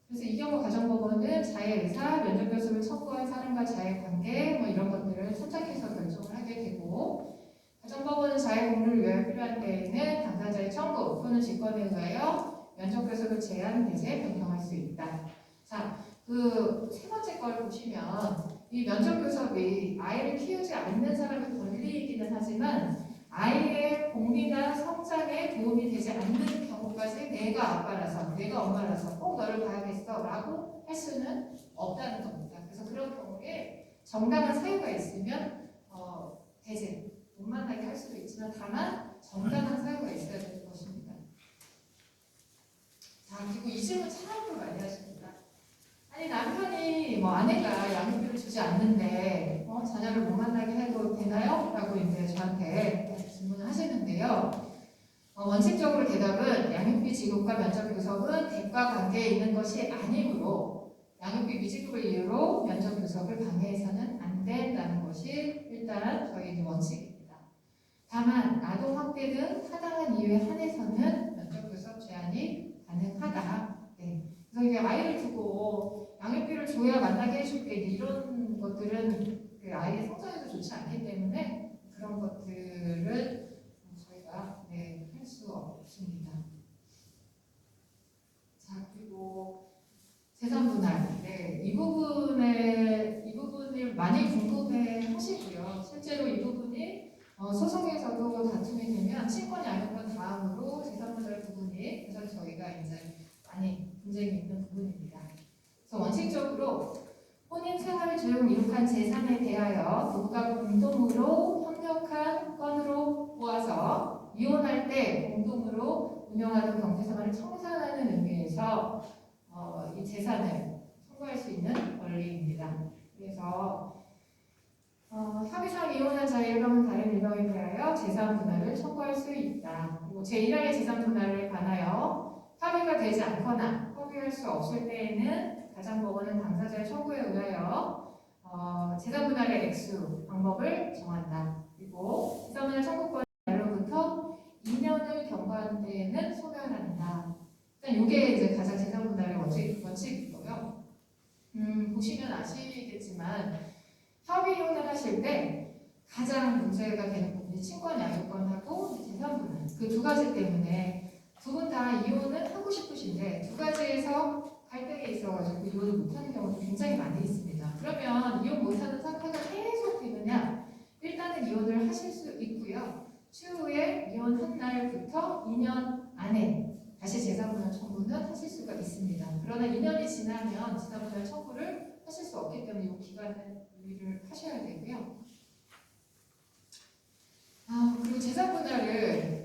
그래서 이 경우 가정법원은 자의 의사, 면접 교섭을 청구한 사람과 자의 관계 뭐 이런 것들을 선착해서 결정을 하게 되고, 가정법원은 자의 공로를 위하여 필요한 때에는 당사자의 청구 또는 직권에 의하여 면접 교섭을 제한 내재 변경할 수 있다. 자, 그 세 번째 걸 보시면 이 면접 교섭이 아이를 키우지 않는 사람의 권리이기는 하지만 아이의 공리나 성장에 도움이 되지 않는 경우까지 내가 아빠라서, 내가 엄마라서 꼭 너를 봐야겠어 라고 할 수는 없다는 겁니다. 그래서 그런 경우에 정당한 사유가 있으면 대제, 못 만나게 할 수도 있지만 다만 정당한 사유가 있어야 되는 것입니다. 자, 그리고 이 질문 참 많이 하십니다. 아니 남편이 아내가 양육비를 주지 않는데 자녀를 못 만나게 해도 되나요? 라고 이제 저한테 질문을 하시는데요. 원칙적으로 대답은 양육비 지급과 면접 교섭은 대가 관계에 있는 것이 아니므로 양육비 미지급을 이유로 면접 교섭을 방해해서는 안 된다는 것이 일단 저희 원칙입니다. 다만 아동 학대 등 타당한 이유에 한해서는 면접 교섭 제한이 가능하다. 네. 그래서 이게 아이를 두고 양육비를 줘야 만나게 해줄게 이런 것들은 그 아이의 성장에도 좋지 않기 때문에 그런 것들을 저희가 할 수 없습니다. 자, 그리고 재산 분할, 이 부분을 많이 궁금해 하시고요. 실제로 이 부분이 소송에서도 다툼이 되면 친권 양육권 다음으로 재산 분할 부분이 그래서 저희가 이제 많이 분쟁이 있는 부분입니다. 그래서 원칙적으로 혼인 생활 중 이룩한 재산에 대하여 부부가 공동으로 협력한 건으로 보아서 이혼할 때 공동으로 운영하는 경제생활을 청산하는 의미에서 이 재산을 청구할 수 있는 권리입니다. 그래서 협의상 이혼한 자의 일방은 다른 일방에 대하여 재산 분할을 청구할 수 있다. 그리고 제1항의 재산 분할에 관하여 협의가 되지 않거나 협의할 수 없을 때에는 가정법원은 당사자의 청구에 의하여 재산 분할의 액수, 방법을 정한다. 그리고 재산 분할 청구권 날로부터 2년을 경과한 때에는 소멸한다. 일단 이게 이제 가장 재산 분할의 원칙이고요. 보시면 아시겠지만 협의 이혼을 하실 때 가장 문제가 되는 부분이 친권 양육권하고 재산 분할 그 두 가지 때문에 두 분 다 이혼을 하고 싶으신데 두 가지에서 갈등이 있어가지고 이혼을 못하는 경우도 굉장히 많이 있습니다. 그러면 이혼 못하는 상태가 계속 되느냐? 일단은 이혼을 하실 수 있고요. 추후에 이혼한 날부터 2년 안에 다시 재산분할 청구는 하실 수가 있습니다. 그러나 2년이 지나면 재산분할 청구를 하실 수 없기 때문에 이 기간을 유의를 하셔야 되고요. 그리고 재산분할을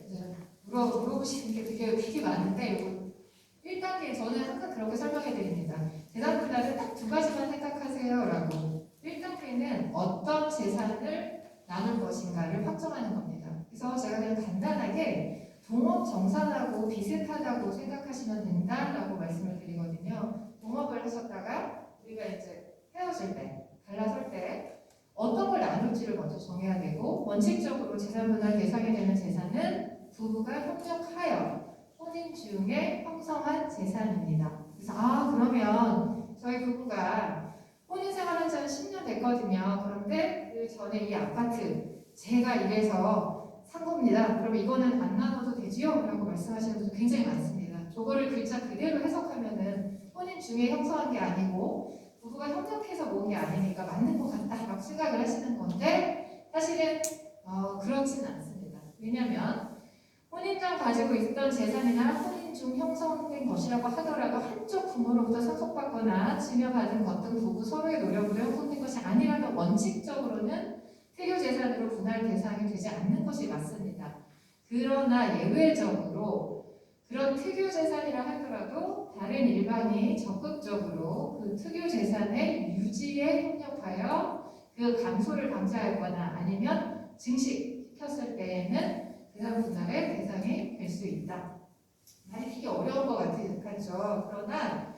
물어보시는 게 되게 많은데 이거 1단계 저는 항상 그렇게 설명해 드립니다. 재산분할은 딱 두 가지만 생각하세요 라고 1단계는 어떤 재산을 나눌 것인가를 확정하는 겁니다. 그래서 제가 그냥 간단하게 동업 정산하고 비슷하다고 생각하시면 된다라고 말씀을 드리거든요. 동업을 하셨다가 우리가 이제 헤어질 때, 갈라설 때 어떤 걸 나눌지를 먼저 정해야 되고 원칙적으로 재산분할 대상이 되는 재산은 부부가 협력하여 혼인 중에 형성한 재산입니다. 그래서 그러면 저희 부부가 혼인 생활한 지 한 10년 됐거든요. 그런데 그 전에 이 아파트 제가 이래서 산 겁니다. 그럼 이거는 안 나눠도 되지요? 라고 말씀하시는 분들 굉장히 많습니다. 저거를 글자 그대로 해석하면은 혼인 중에 형성한 게 아니고 부부가 협력해서 모은 게 아니니까 맞는 것 같다 막 생각을 하시는 건데 사실은 그렇지는 않습니다. 왜냐하면 혼인 전 가지고 있던 재산이나 혼인 중 형성된 것이라고 하더라도 한쪽 부모로부터 상속받거나 증여받은 것 등 부부 서로의 노력으로 형성된 것이 아니라면 원칙적으로는 특유 재산으로 분할 대상이 되지 않는 것이 맞습니다. 그러나 예외적으로 그런 특유 재산이라 하더라도 다른 일반이 적극적으로 그 특유 재산의 유지에 협력하여 그 감소를 방지하거나 아니면 증식시켰을 때에는 재산 분할의 대상이 될 수 있다. 많이 되게 어려운 것 같죠. 그러나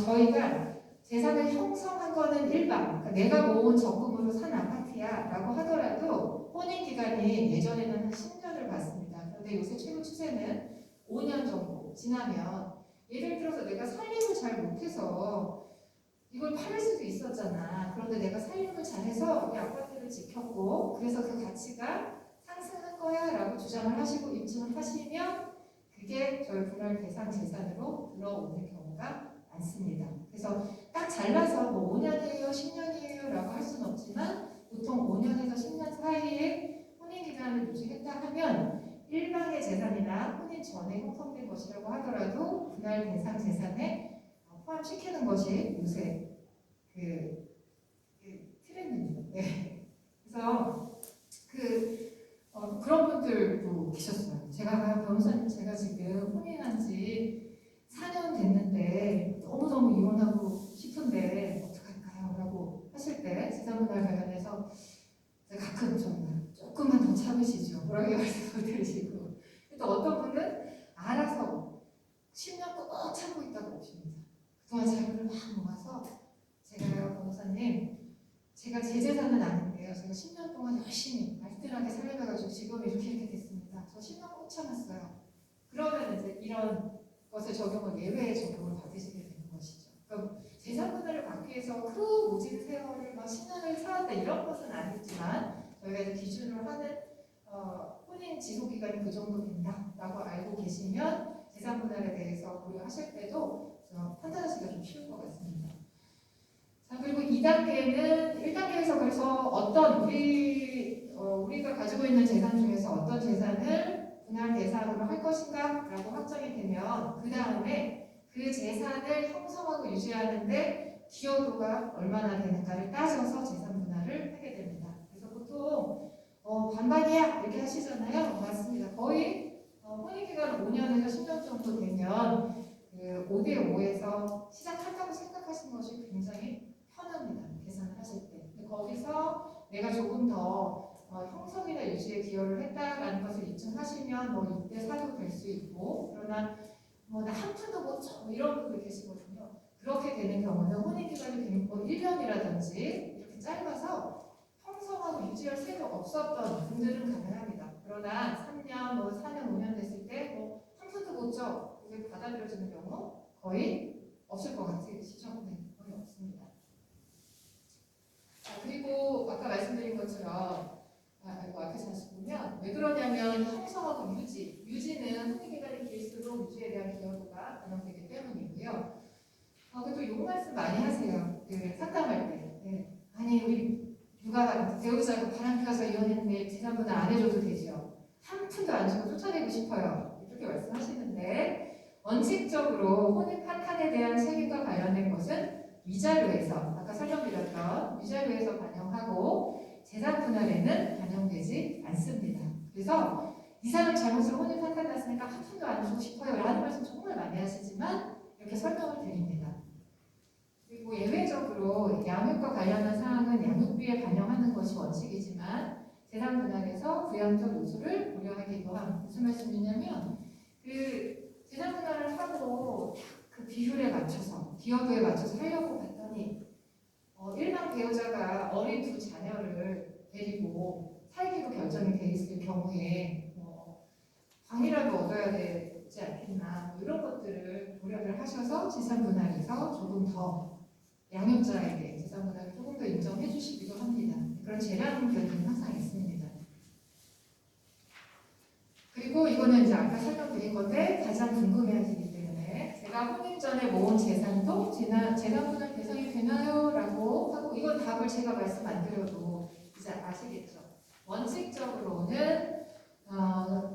저희가 재산을 형성한 거는 일반, 그러니까 내가 모은 적금으로 산 아파트야 라고 하더라도 혼인기간이 예전에는 한 10년을 봤습니다. 그런데 요새 최고 추세는 5년 정도 지나면, 예를 들어서 내가 살림을 잘 못해서 이걸 팔을 수도 있었잖아. 그런데 내가 살림을 잘해서 이 아파트를 지켰고 그래서 그 가치가 상승한 거야 라고 주장을 하시고 입증을 하시면 그게 저희 분할 대상 재산으로 들어오는 경우가 많습니다. 그래서 딱 잘라서 뭐 5년이에요, 10년이에요 라고 할 수는 없지만 보통 5년에서 10년 사이에 혼인기간을 유지했다 하면 일방의 재산이나 혼인 전에 형성된 것이라고 하더라도 분할 대상 재산에 포함시키는 것이 요새 그 트렌드입니다. 네. 그래서 그런 분들도 계셨어요. 제가 변호사님, 제가 지금 혼인한 지 4년 됐는데 너무너무 이혼하고 싶은데 어떡할까요? 라고 하실 때 재산분할 관련해서 가끔 저희가 조금만 더 참으시죠. 그렇게 말씀을 드리시고, 또 어떤 분은 알아서 10년 꼭 참고 있다고 오십니다. 그동안 자금을 막 모아서 제가요, 변호사님, 제가 제 재산은 아닌데요. 제가 10년 동안 열심히 알뜰하게 살려가지고 지금 이렇게 됐습니다. 저 10년 꼭 참았어요. 그러면 이제 이런 것을 적용을 예외 적용을 받으시게 되는 것이죠. 그럼 재산분할을 받기 위해서 그 모진 세월을 막 10년을 살았다 이런 것은 아니지만 저희가 이제 기준으로 하는 혼인 지속 기간이 그 정도 된다라고 알고 계시면 재산분할에 대해서 고려하실 때도 판단하시기가 좀 쉬울 것 같습니다. 자, 그리고 2단계는 1단계에서 그래서 어떤 우리가 가지고 있는 재산 중에서 어떤 재산을 분할 대상으로 할 것인가 라고 확정이 되면 그 다음에 그 재산을 형성하고 유지하는데 기여도가 얼마나 되는가를 따져서 재산 분할을 하게 됩니다. 그래서 보통 반반이야 이렇게 하시잖아요. 맞습니다. 거의 혼인기간 5년에서 10년 정도 되면 그 5대5에서 시작한다고 생각하시는 것이 굉장히 편합니다. 계산을 하실 때. 근데 거기서 내가 조금 더 형성이나 유지에 기여를 했다라는 것을 입증하시면 뭐 6대4도 될 수 있고, 그러나 나 한 푼도 못 줘 이런 분들 계시거든요. 그렇게 되는 경우는 혼인기간이 뭐 1년이라든지 이렇게 짧아서 형성하고 유지할 새가 없었던 분들은 가능합니다. 그러나 3년, 뭐 4년, 5년 됐을 때 뭐 한 푼도 못 줘 이게 받아들여지는 경우 거의 없을 것 같으시죠? 네, 거의 없습니다. 그리고 아까 말씀드린 것처럼 이거 앞에서 다시 보면 왜 그러냐면 형성하고 유지는 혼인기간이 길수록 유지에 대한 기여도가 반영되기 때문이고요. 그리고 이 말씀 많이 하세요. 상담할 때. 네. 아니 우리 누가 배우자고 바람 피워서 이혼했는데 재산분할 안 해줘도 되죠. 한 푼도 안 주고 쫓아내고 싶어요. 이렇게 말씀하시는데 원칙적으로 혼인 파탄에 대한 책임과 관련된 것은 위자료에서 아까 설명드렸던 위자료에서 반영하고 재산 분할에는 반영되지 않습니다. 그래서 이 사람 잘못으로 혼인 파탄 났으니까 한 푼도 안 주고 싶어요 라는 말씀 정말 많이 하시지만 이렇게 설명을 드립니다. 그리고 예외적으로 양육과 관련한 사항은 양육비에 반영하는 것이 원칙이지만 재산 분할에서 부양적 요소를 고려하기도 합니다. 무슨 말씀이냐면 재산 분할을 하고 그 비율에 맞춰서 기여도에 맞춰서 하려고 봤더니 일반 배우자가 어린 두 자녀를 데리고 살기로 결정이 돼 있을 경우에 방이라도 얻어야 되지 않겠나 이런 것들을 고려를 하셔서 재산 분할에서 조금 더 양육자에게 재산 분할을 조금 더 인정해 주시기도 합니다. 그런 재량 견인은 항상 있습니다. 그리고 이거는 이제 아까 설명드린 건데 가장 궁금해하시기 때문에 제가 혼인 전에 모은 재산도 재산 분할 대상이 되나요? 라고 하고 이건 답을 제가 말씀 안 드려도 이제 아시겠죠. 원칙적으로는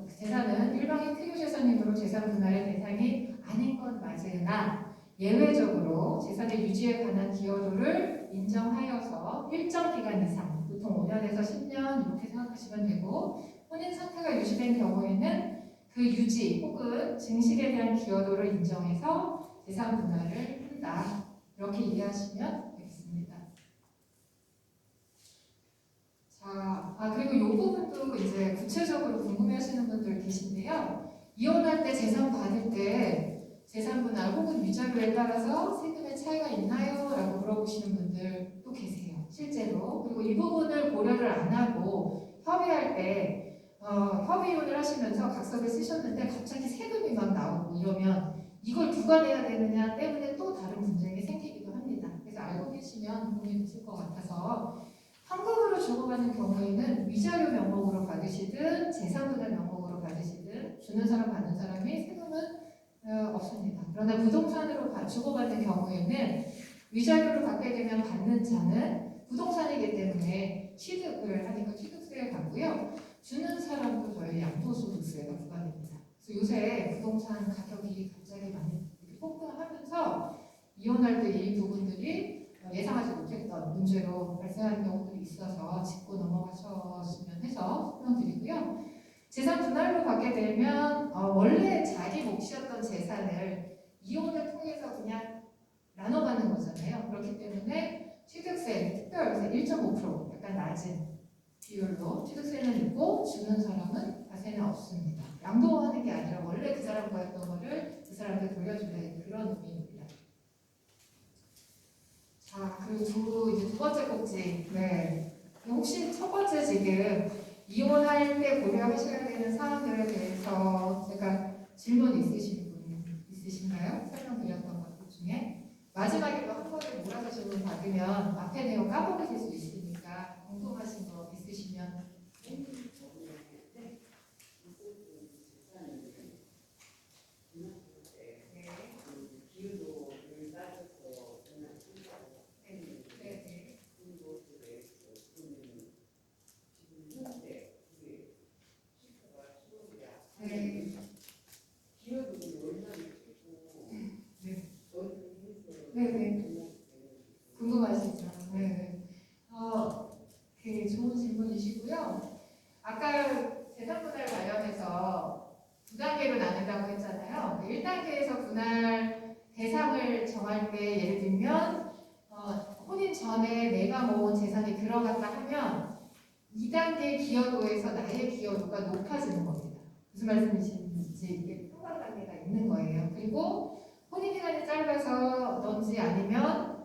재산은 일방의 필요재산이므로 재산 분할의 대상이 아닌 건 맞으나 예외적으로 재산의 유지에 관한 기여도를 인정하여서 일정 기간 이상, 보통 5년에서 10년 이렇게 생각하시면 되고 혼인 상태가 유지된 경우에는 그 유지 혹은 증식에 대한 기여도를 인정해서 재산 분할을 한다. 이렇게 이해하시면 되겠습니다. 자, 그리고 이 부분도 이제 구체적으로 궁금해하시는 분들 계신데요. 이혼할 때 재산 받을 때 재산 분할 혹은 위자료에 따라서 세금의 차이 차이가 있나요? 라고 물어보시는 분들도 계세요. 실제로. 그리고 이 부분을 고려를 안 하고 협의할 때 협의혼을 하시면서 각서를 쓰셨는데 갑자기 세금이 막 나오고 이러면 이걸 누가 내야 되느냐 때문에 또 다른 분쟁이 생기기도 합니다. 그래서 알고 계시면 도움이 되실 것 같아서 현금으로 주고받는 경우에는 위자료 명목으로 받으시든 재산분할 명목으로 받으시든 주는 사람 받는 사람이 세금은 없습니다. 그러나 부동산으로 주고받는 경우에는 위자료를 받게 되면 받는 자는 부동산이기 때문에 취득을 하니까 취득세를 받고요. 주는 사람도 저희 양도소득세가 부과됩니다. 그래서 요새 부동산 가격이 갑자기 많이 폭등하면서 이혼할 때 이 부분들이 예상하지 못했던 문제로 발생하는 경우들이 있어서 짚고 넘어가셨으면 해서 설명드리고요. 재산 분할로 받게 되면 원래 자기 몫이었던 재산을 이혼을 통해서 그냥 나눠받는 거잖아요. 그렇기 때문에 취득세, 특별세 1.5% 약간 낮은 비율로 취득세는 있고 주는 사람은 과세는 없습니다. 양도하는 게 아니라 원래 그 사람 거였던 거를 그 사람한테 돌려준다는 그런 의미입니다. 자, 그리고 이제 두 번째 꼭지. 네. 혹시 첫 번째 지금 이혼할 때 고려하셔야 되는 사항들에 대해서 제가 질문 있으신 분 있으신가요? 설명드렸던 것들 중에 마지막에도 한 번에 몰아서 질문 받으면 앞에 내용 까먹으실 수 있으니까 궁금하신 거 있으시면 궁금하시죠? 네. 되게 좋은 질문이시고요. 아까 재산분할 관련해서 두 단계로 나눈다고 했잖아요. 1단계에서 분할 대상을 정할 때 예를 들면 혼인 전에 내가 모은 재산이 들어갔다 하면 2단계 기여도에서 나의 기여도가 높아지는 겁니다. 무슨 말씀이신지 이게 상관관계가 있는 거예요. 그리고 혼인기간이 짧아서든지 아니면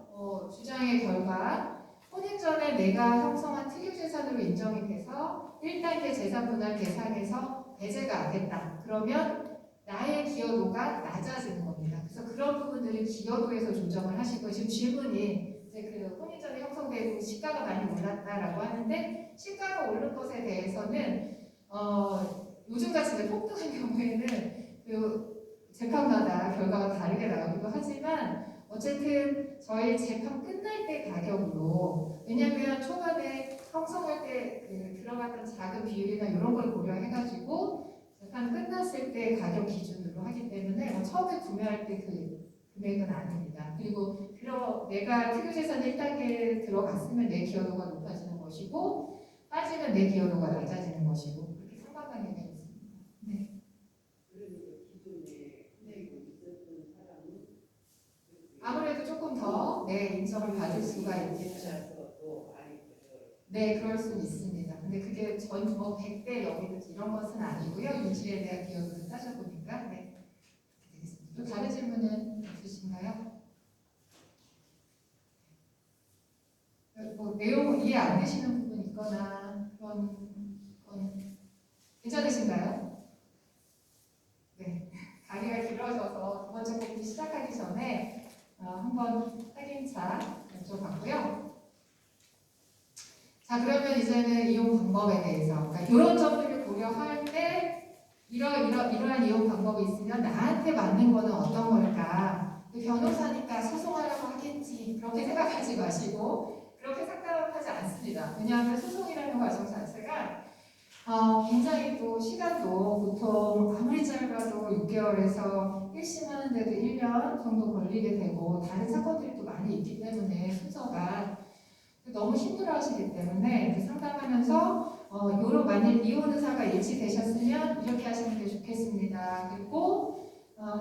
주장의 결과 혼인 전에 내가 형성한 특유재산으로 인정이 돼서 1단계 재산분할 대상에서 배제가 안 됐다. 그러면 나의 기여도가 낮아지는 겁니다. 그래서 그런 부분들은 기여도에서 조정을 하시고 지금 질문이 이제 그 혼인 전에 형성되고 시가가 많이 올랐다라고 하는데 시가가 오른 것에 대해서는 요즘같이 이제 폭등한 경우에는 그 재판마다 결과가 다르게 나오기도 하지만 어쨌든 저희 재판 끝날 때 가격으로 왜냐하면 초반에 형성할 때 그 들어갔던 작은 비율이나 이런 걸 고려해가지고 재판 끝났을 때 가격 기준으로 하기 때문에 처음에 구매할 때 그 금액은 아닙니다. 그리고 내가 특유재산 1단계에 들어갔으면 내 기여도가 높아지는 것이고 빠지면 내 기여도가 낮아지는 것이고 그렇게 상관관계가 있습니다. 네. 아무래도 조금 더 인정을 받을 수가 있겠죠. 네, 그럴 수 있습니다. 근데 그게 전 100대 0이든지 이런 것은 아니고요. 유지에 대한 기여도를 따져보니까 네. 되겠습니다. 또 다른 질문은 있으신가요? 내용 이해 안 되시는 부분 있거나 그런 건 괜찮으신가요? 네. 다리가 길어져서 두 번째 곡기 시작하기 전에 한번 확인차 여쭤봤고요. 자, 그러면 이제는 이용 방법에 대해서 그러니까 이런 점들을 고려할 때 이러한 이용 방법이 있으면 나한테 맞는 거는 어떤 걸까? 변호사니까 소송하라고 하겠지 그렇게 생각하지 마시고 그렇게 생각하지 않습니다. 왜냐하면 소송이라는 과정 자체가 굉장히 또 시간도 보통 아무리 짧아도 6개월에서 1심 하는데도 1년 정도 걸리게 되고 다른 사건들이 또 많이 있기 때문에 순서가 너무 힘들어하시기 때문에 상담하면서 만일 이혼 의사가 일치되셨으면 이렇게 하시는 게 좋겠습니다. 그리고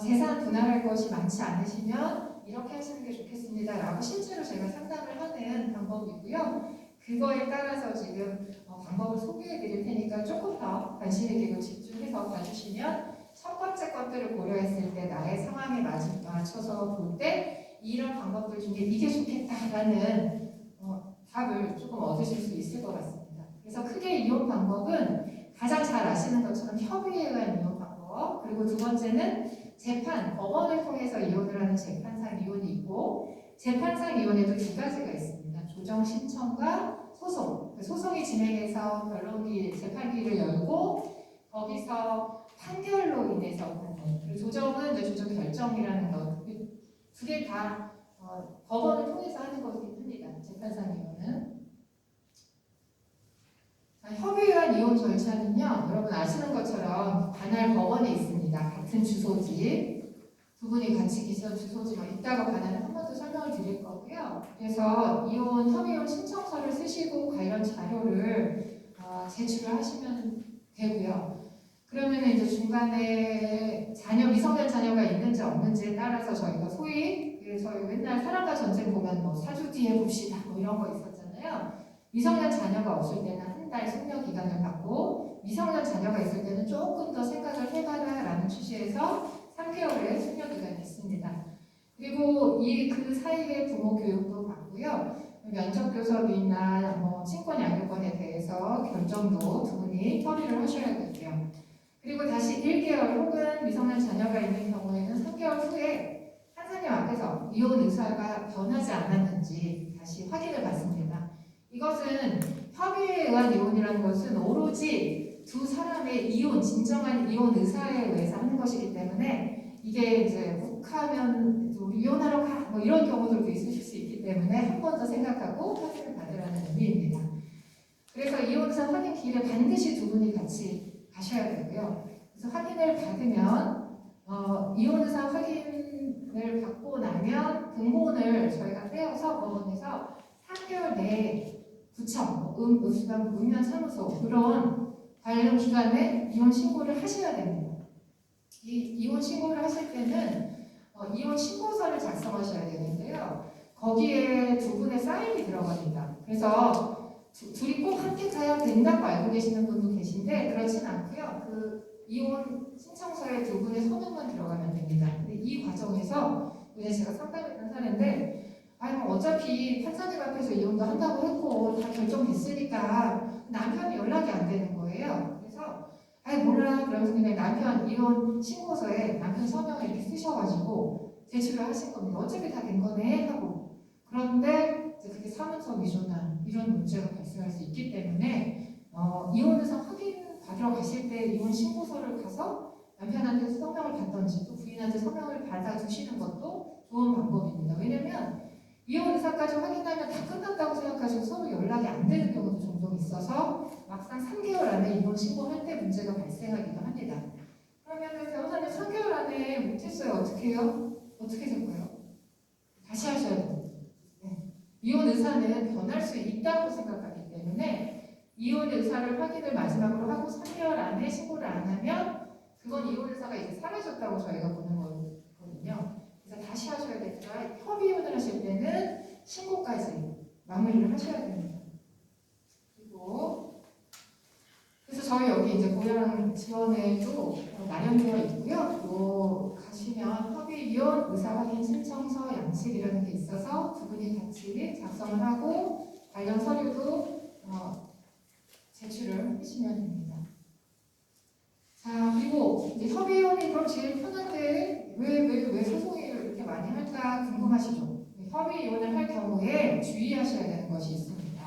재산 분할할 것이 많지 않으시면 이렇게 하시는 게 좋겠습니다. 라고 실제로 제가 상담을 하는 방법이고요. 그거에 따라서 지금 방법을 소개해 드릴 테니까 조금 더 관심 있게 집중해서 봐주시면 첫 번째 것들을 고려했을 때 나의 상황에 맞춰서 볼 때 이런 방법들 중에 이게 좋겠다라는 답을 조금 얻으실 수 있을 것 같습니다. 그래서 크게 이혼 방법은 가장 잘 아시는 것처럼 협의에 의한 이혼 방법, 그리고 두 번째는 재판, 법원을 통해서 이혼을 하는 재판상 이혼이 있고, 재판상 이혼에도 두 가지가 있습니다. 조정 신청과 소송. 소송이 진행해서 변론기, 재판기를 열고 거기서 판결로 인해서 하는, 그리고 조정은 이제 조정 결정이라는 것. 두 개 다 법원을 통해서 하는 것이긴 합니다. 재판상 이혼은. 협의에 의한 이혼 절차는요, 여러분 아시는 것처럼 관할 법원에 있습니다. 같은 주소지, 두 분이 같이 계신 주소지, 이따가 관할은 한 번 더 설명을 드릴 거고요. 그래서 이혼, 협의혼 신청서를 쓰시고 관련 자료를 제출을 하시면 되고요. 그러면 이제 중간에 미성년 자녀가 있는지 없는지에 따라서 저희가 소위, 저희 맨날 사랑과 전쟁 보면 사주 뒤에 봅시다 이런 거 있었잖아요. 미성년 자녀가 없을 때는 한 달 숙려 기간을 받고, 미성년 자녀가 있을 때는 조금 더 생각을 해봐라라는 취지에서 3개월의 숙려 기간이 있습니다. 그리고 그 사이에 부모 교육도 받고요. 면접 교섭이나 친권 양육권에 대해서 결정도 두 분이 협의를 하셔야 되고요. 그리고 다시 1개월 혹은 미성년 자녀가 있는 경우에는 3개월 후에 판사님 앞에서 이혼 의사가 변하지 않았는지 다시 확인을 받습니다. 이것은 협의에 의한 이혼이라는 것은 오로지 두 사람의 진정한 이혼 의사에 의해서 하는 것이기 때문에, 이게 이제 욱하면 우리 이혼하러 가 이런 경우들도 있으실 수 있기 때문에 한 번 더 생각하고 확인을 받으라는 의미입니다. 그래서 이혼 의사 확인 기일에 반드시 두 분이 같이 가셔야 되고요. 그래서 확인을 받으면 이혼 의사 확인을 받고 나면 등본을 저희가 떼어서 법원에서 3개월 내에 구청, 의수당, 읍면사무소 그런 관련 기관에 이혼 신고를 하셔야 됩니다. 이 이혼 신고를 하실 때는 이혼 신고서를 작성하셔야 되는데요. 거기에 두 분의 사인이 들어갑니다. 그래서 둘이 꼭 함께 가야 된다고 알고 계시는 분도 계신데 그렇진 않고요. 그 이혼 신청서에 두 분의 서명만 들어가면 됩니다. 근데 이 과정에서 제가 상담했던 사례인데, 어차피 판사님 앞에서 이혼도 한다고 했고 다 결정됐으니까 남편이 연락이 안 되는 거예요. 그래서 몰라 그러면서 그냥 남편 이혼 신고서에 남편 서명을 이렇게 쓰셔가지고 제출을 하신 겁니다. 어차피 다 된 거네 하고. 그런데 이제 그게 사문서 위조나 이런 문제가 발생할 수 있기 때문에 이혼 의사 확인 받으러 가실 때 이혼 신고서를 가서 남편한테 서명을 받던지 또 부인한테 서명을 받아주시는 것도 좋은 방법입니다. 왜냐면 이혼 의사까지 확인하면 다 끝났다고 생각하시고 서로 연락이 안 되는 경우도 종종 있어서 막상 3개월 안에 이혼 신고할 때 문제가 발생하기도 합니다. 그러면 변호사님 3개월 안에 못했어요. 어떻게 해요? 어떻게 될까요? 다시 하셔야 됩니다. 네. 이혼 의사는 변할 수 있다고 생각하기 때문에 이혼 의사를 확인을 마지막으로 하고 3개월 안에 신고를 안 하면 그건 이혼 의사가 이제 사라졌다고 저희가 보는 거거든요. 그래서 다시 하셔야 되니까 협의혼을 하실 때는 신고까지 마무리를 하셔야 됩니다. 그리고 그래서 저희 여기 이제 고향 지원에도 마련되어 있고요. 또 가시면 협의이혼 의사 확인 신청서 양식이라는 게 있어서 두 분이 같이 작성을 하고 관련 서류도 제출을 하시면 됩니다. 자, 그리고 이제 협의혼이 그럼 제일 편한데 왜 소송을 이렇게 많이 할까 궁금하시죠? 협의이혼을 할 경우에 주의하셔야 되는 것이 있습니다.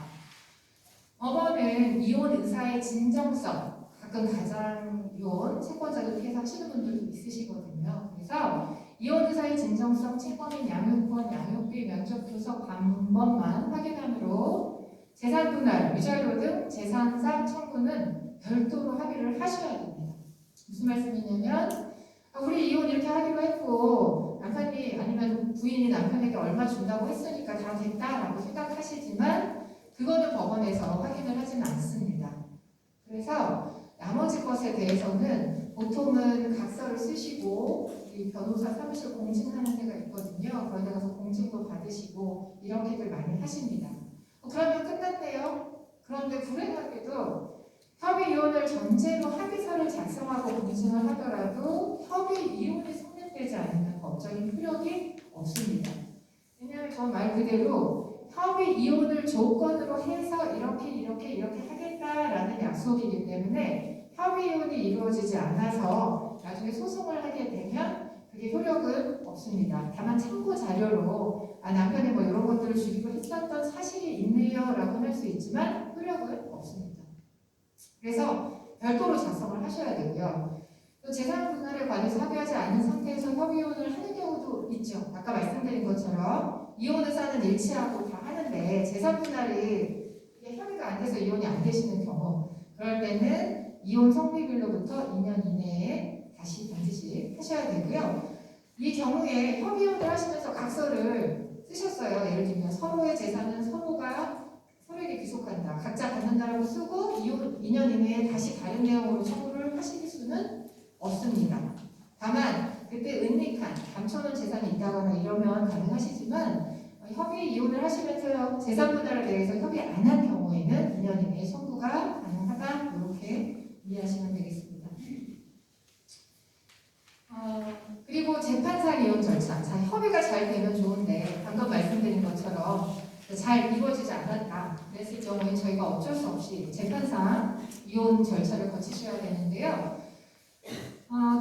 법원은 이혼 의사의 진정성, 가끔 가장이혼, 채권자도 피해서 하시는 분들도 있으시거든요. 그래서 이혼 의사의 진정성, 채권인 양육권, 양육비, 면접 교섭 방법만 확인함으로 재산 분할, 위자료 등 재산상 청구는 별도로 합의를 하셔야 됩니다. 무슨 말씀이냐면 우리 이혼 이렇게 하기로 했고 남편이 아니면 부인이 남편에게 얼마 준다고 했으니까 다 됐다라고 생각하시지만 그거는 법원에서 확인을 하지는 않습니다. 그래서 나머지 것에 대해서는 보통은 각서를 쓰시고 이 변호사 사무실 공증하는 데가 있거든요. 거기 가서 공증도 받으시고 이렇게들 많이 하십니다. 그러면 끝났네요. 그런데 불행하게도 협의 이혼을 전제로 합의서를 작성하고 공증을 하더라도 협의 이혼이 성립되지 않는 법적인 효력이 없습니다. 정말 저 말 그대로 협의 이혼을 조건으로 해서 이렇게 하겠다라는 약속이기 때문에 협의 이혼이 이루어지지 않아서 나중에 소송을 하게 되면 그게 효력은 없습니다. 다만 참고 자료로 남편이 뭐 이런 것들을 주기로 했었던 사실이 있네요라고 할 수 있지만 효력은 없습니다. 그래서 별도로 작성을 하셔야 되고요. 또 재산 분할에 관해서 합의하지 않은 상태에서 협의 이혼을 하는 경우도 있죠. 아까 말씀드린 것처럼 이혼 의사는 일치하고 다 하는데 재산 분할이 이게 협의가 안 돼서 이혼이 안 되시는 경우, 그럴 때는 이혼 성립일로부터 2년 이내에 다시 반드시 하셔야 되고요. 이 경우에 협의 이혼을 하시면서 각서를 쓰셨어요. 예를 들면 서로의 재산은 서로에게 귀속한다. 각자 갖는다라고 쓰고 이혼 2년 이내에 다시 다른 내용으로 청구를 하실 수는 없습니다. 다만 그때 은닉한 감춰놓은 재산이 있다거나 이러면 가능하시지만 협의 이혼을 하시면서 재산 분할에 대해서 협의 안 한 경우에는 2년 이내에 청구가 가능하다. 이렇게 이해하시면 되겠습니다. 그리고 재판상 이혼 절차. 자, 협의가 잘 되면 좋은데 방금 말씀드린 것처럼 잘 이루어지지 않았다. 그랬을 경우에 저희가 어쩔 수 없이 재판상 이혼 절차를 거치셔야 되는데요.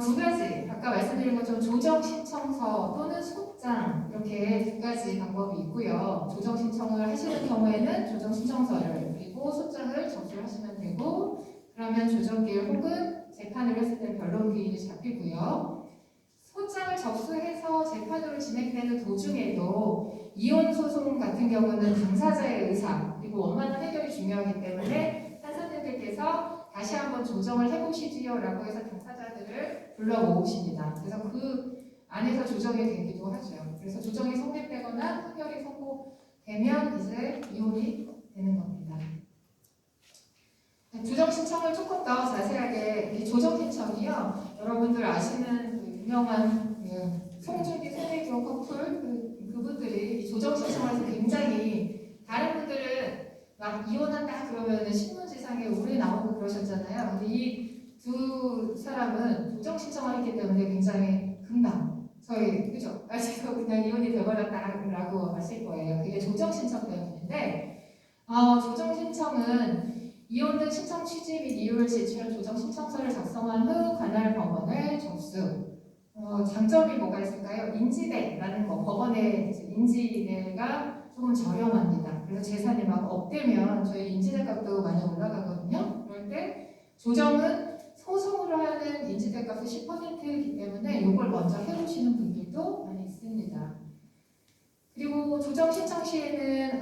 두 가지, 아까 말씀드린 것처럼 조정 신청서 또는 소장 이렇게 두 가지 방법이 있고요. 조정 신청을 하시는 경우에는 조정 신청서를 그리고 소장을 접수하시면 되고, 그러면 조정기일 혹은 재판을 했을 때 변론기일이 잡히고요. 소장을 접수해서 재판으로 진행되는 도중에도 이혼 소송 같은 경우는 당사자의 의사 그리고 원만한 해결이 중요하기 때문에 판사님들께서 다시 한번 조정을 해보시지요라고 해서 당사자들을 불러 모으십니다. 그래서 그 안에서 조정이 되기도 하죠. 그래서 조정이 성립되거나 판결이 선고되면 이제 이혼이 되는 겁니다. 조정 신청을 조금 더 자세하게, 이 조정 신청이요, 여러분들 아시는 그 유명한 송중기, 송혜교 커플 그분들이 이 조정 신청을 해서 굉장히, 다른 분들은 막 이혼한다 그러면 신문지상에 우리 나오고 그러셨잖아요. 근데 이 두 사람은 조정 신청을 했기 때문에 굉장히 금방 그죠? 아시고 그냥 이혼이 돼버렸다라고 하실 거예요. 그게 조정 신청 때문인데, 조정 신청은 이혼 등 신청 취지 및 이유를 제출한 조정 신청서를 작성한 후 관할 법원을 접수. 장점이 뭐가 있을까요? 인지대라는 거, 법원의 인지대가 조금 저렴합니다. 그래서 재산이 막 업되면 저희 인지대 값도 많이 올라가거든요. 그럴 때 조정은 소송으로 하는 인지대 값이 10%이기 때문에 이걸 먼저 해보시는 분들도 많이 있습니다. 그리고 조정 신청 시에는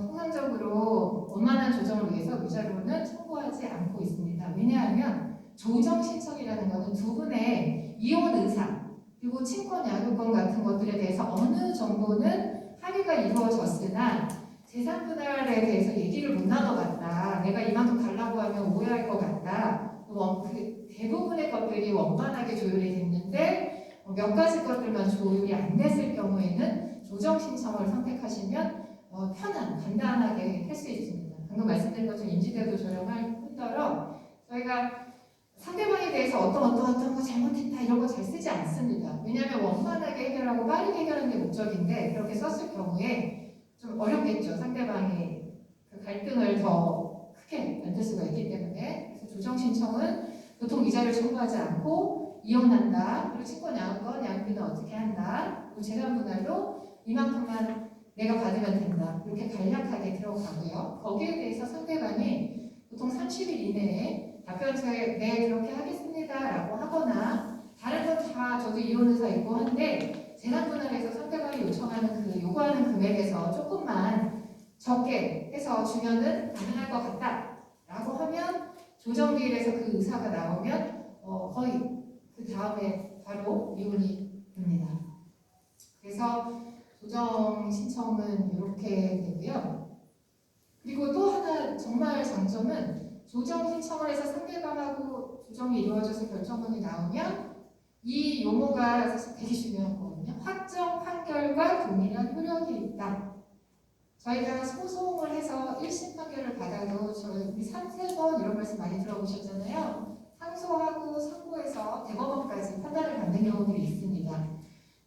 통상적으로 원만한 조정을 위해서 위자료는 청구하지 않고 있습니다. 왜냐하면 조정 신청이라는 것은 두 분의 이혼 의사 그리고 친권 양육권 같은 것들에 대해서 어느 정도는 합의가 이루어졌으나 재산 분할에 대해서 얘기를 못 나눠봤다. 내가 이만큼 달라고 하면 오해할 것 같다. 대부분의 것들이 원만하게 조율이 됐는데 몇 가지 것들만 조율이 안 됐을 경우에는 조정 신청을 선택하시면 간단하게 할 수 있습니다. 방금 말씀드린 것처럼 인지대도 저렴할 뿐더러 저희가 상대방에 대해서 어떤 거 잘못했다 이런 거 잘 쓰지 않습니다. 왜냐하면 원만하게 해결하고 빠르게 해결하는 게 목적인데 그렇게 썼을 경우에 좀 어렵겠죠. 상대방이 그 갈등을 더 크게 만들 수가 있기 때문에. 그래서 조정 신청은 보통 위자료를 청구하지 않고 이혼한다. 그리고 친권 양육권, 양육비는 어떻게 한다. 그리고 재산 분할도 이만큼만 내가 받으면 된다. 이렇게 간략하게 들어가고요. 거기에 대해서 상대방이 보통 30일 이내에 답변서에 네 그렇게 하겠습니다 라고 하거나, 다른 건 다 저도 이혼 의사 있고 한데 재산 분할에서 상대방이 요청하는 요구하는 금액에서 조금만 적게 해서 주면은 가능할 것 같다 라고 하면 조정기일에서 그 의사가 나오면 거의 그 다음에 바로 이혼이 됩니다. 그래서 조정 신청은 이렇게 되고요. 그리고 또 하나 정말 장점은 조정 신청을 해서 상대방하고 조정이 이루어져서 결정문이 나오면 이 용어가 사실 되게 중요한 거거든요. 확정 판결과 동일한 효력이 있다. 저희가 소송을 해서 1심 판결을 받아도 저희 3-4번 이런 말씀 많이 들어보셨잖아요. 상소하고 상고해서 대법원까지 판단을 받는 경우들이 있습니다.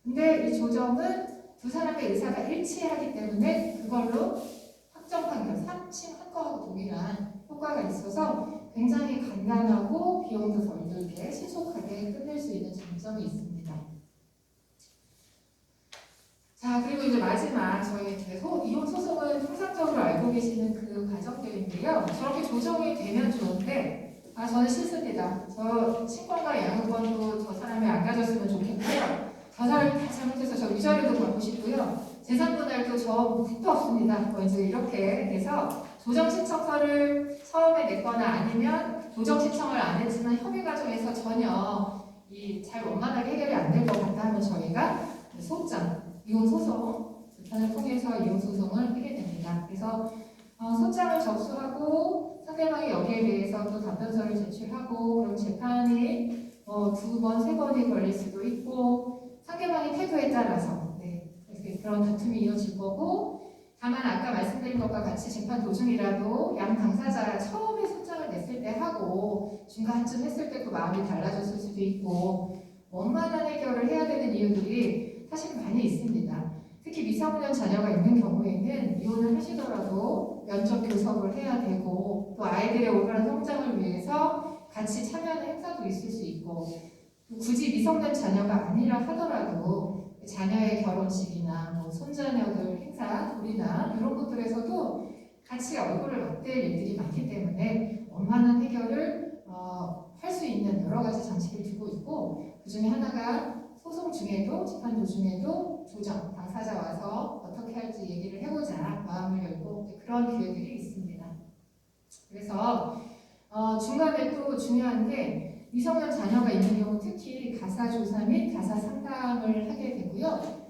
근데 이 조정은 두 사람의 의사가 일치하기 때문에 그걸로 확정 판결, 3심 한 거하고 동일한 효과가 있어서 굉장히 간단하고 비용도 덜 들게 신속하게 끝낼 수 있는 장점이 있습니다. 자, 그리고 이제 마지막 저희 이제 이혼 소송은 통상적으로 알고 계시는 그 과정들인데요. 저렇게 조정이 되면 좋은데 저는 싫습니다. 저 친권과 양육권도 저 사람이 안 가졌으면 좋겠고요. 저 사람이 다 잘못해서 저 위자료도 받고 싶고요. 재산분할도 저 택도 없습니다. 뭐 이제 이렇게 해서 조정 신청서를 처음에 냈거나 아니면 조정 신청을 안 했지만 협의 과정에서 전혀 잘 원만하게 해결이 안 될 것 같다 하면 저희가 소장, 이혼 소송 재판을 통해서 이혼 소송을 하게 됩니다. 그래서 소장을 접수하고 상대방이 여기에 대해서 또 답변서를 제출하고 그럼 재판이 2번, 3번이 걸릴 수도 있고 상대방의 태도에 따라서 그런 다툼이 이어질 거고 다만 아까 말씀드린 것과 같이 재판 도중이라도 양 당사자가 처음에 소장을 냈을 때 하고 중간쯤 했을 때 그 마음이 달라졌을 수도 있고 원만한 해결을 해야 되는 이유들이 사실 많이 있습니다. 특히 미성년 자녀가 있는 경우에는 이혼을 하시더라도 면접 교섭을 해야 되고 또 아이들의 올바른 성장을 위해서 같이 참여하는 행사도 있을 수 있고 굳이 미성년 자녀가 아니라 하더라도 자녀의 결혼식이나 손자녀들 행사, 우리나 이런 것들에서도 같이 얼굴을 맞댈 일들이 많기 때문에 원만한 해결을 할 수 있는 여러 가지 장치를 두고 있고 그 중에 하나가 소송 중에도 재판 도중에도 조정, 당사자 와서 어떻게 할지 얘기를 해보자 마음을 열고 그런 기회들이 있습니다. 그래서 중간에 또 중요한 게 미성년 자녀가 있는 경우 특히 가사조사 및 가사상담을 하게 되고요.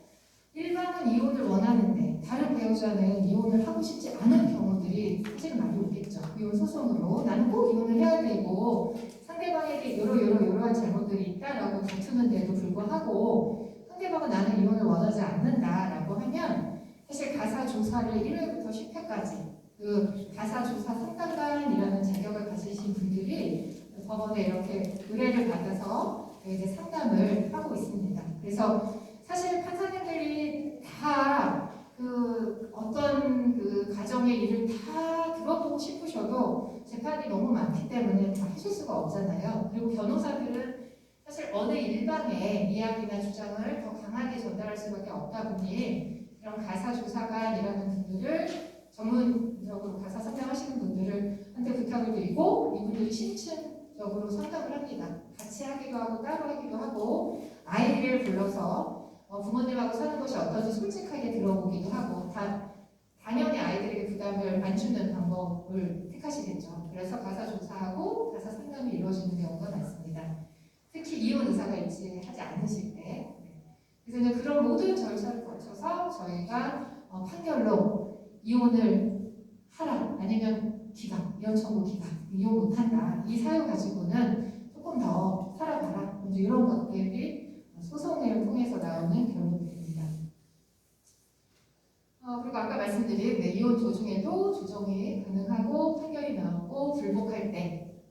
일반은 이혼을 원하는데 다른 배우자는 이혼을 하고 싶지 않은 경우들이 사실은 많이 오겠죠. 이혼 소송으로 나는 꼭 이혼을 해야 되고 상대방에게 이러한 잘못들이 있다라고 다투는데도 불구하고 상대방은 나는 이혼을 원하지 않는다라고 하면 사실 가사조사를 1회부터 10회까지 그 가사조사 상담관이라는 자격을 가지신 분들이 법원에 이렇게 의뢰를 받아서 이제 상담을 하고 있습니다. 그래서 사실 판사님들이 다 어떤 가정의 일을 다 들어보고 싶으셔도 재판이 너무 많기 때문에 다 하실 수가 없잖아요. 그리고 변호사들은 사실 어느 일방의 이야기나 주장을 더 강하게 전달할 수밖에 없다 보니 이런 가사조사관이라는 분들을 전문적으로 가사 상담하시는 분들을 한테 부탁을 드리고 이분들이 심층적으로 상담을 합니다. 같이 하기도 하고 따로 하기도 하고 아이를 불러서 부모님하고 사는 것이 어떤지 솔직하게 들어보기도 하고 당연히 아이들에게 부담을 안 주는 방법을 택하시겠죠. 그래서 가사 조사하고 가사 상담이 이루어지는 경우가 많습니다. 특히 이혼 의사가 일치하지 않으실 때. 그래서 이제 그런 모든 절차를 거쳐서 저희가 판결로 이혼을 하라 아니면 기각, 이혼 청구 기각, 이혼 못한다. 이 사유 가지고는 조금 더 살아봐라. 이런 것들이 소송을 통해서 나오는 결론들입니다. 그리고 아까 말씀드린 이혼 도중에도 조정이 가능하고 판결이 나오고 불복할 때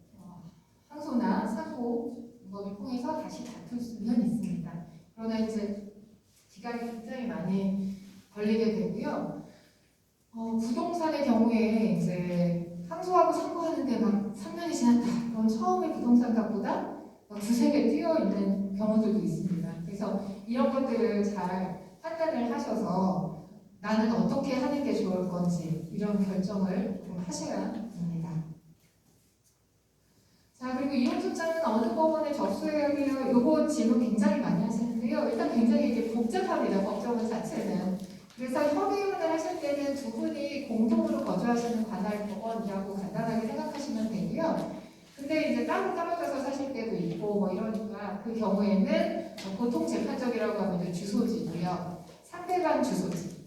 항소나 상고 이걸 통해서 다시 다툴 수는 있습니다. 그러나 이제 기간이 굉장히 많이 걸리게 되고요. 부동산의 경우에 이제 항소하고 상고하는데 막 3년이 지났다. 그럼 처음에 부동산 값보다 두세 배 뛰어 있는 경우들도 있습니다. 그래서 이런 것들을 잘 판단을 하셔서 나는 어떻게 하는 게 좋을 건지 이런 결정을 좀 하셔야 합니다. 자, 그리고 이혼 소장은 어느 법원에 접수해야 해요? 이거 질문 굉장히 많이 하시는데요. 일단 굉장히 이게 복잡합니다. 법조문 자체는. 그래서 협의혼을 하실 때는 두 분이 공동으로 거주하시는 관할 법원이라고 간단하게 생각하시면 되고요. 근데 이제 따로 떨어져서 사실 때도 있고 이러니까 그 경우에는 보통 재판적이라고 하면 이제 주소지고요. 상대방 주소지.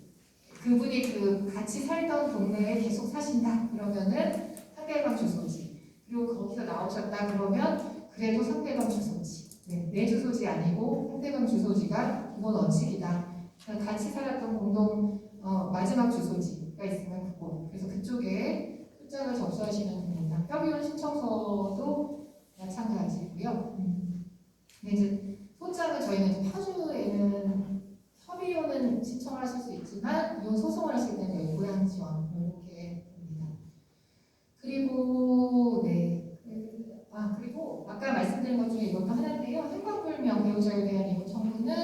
그분이 같이 살던 동네에 계속 사신다. 그러면은 상대방 주소지. 그리고 거기서 나오셨다 그러면 그래도 상대방 주소지. 내 주소지 아니고 상대방 주소지가 기본 원칙이다. 같이 살았던 공동 마지막 주소지가 있으면 그곳. 그래서 그쪽에 소장을 접수하시면 됩니다. 협의혼 신청서도 마찬가지고요. 근데 이제 소장은 저희는 파주에는 협의혼은 신청을 이혼 소송을 했을 때는 고양 지원 이렇게 됩니다. 그리고 그리고 아까 말씀드린 것 중에 이것도 하나인데요. 행방불명 배우자에 대한 이혼 청구는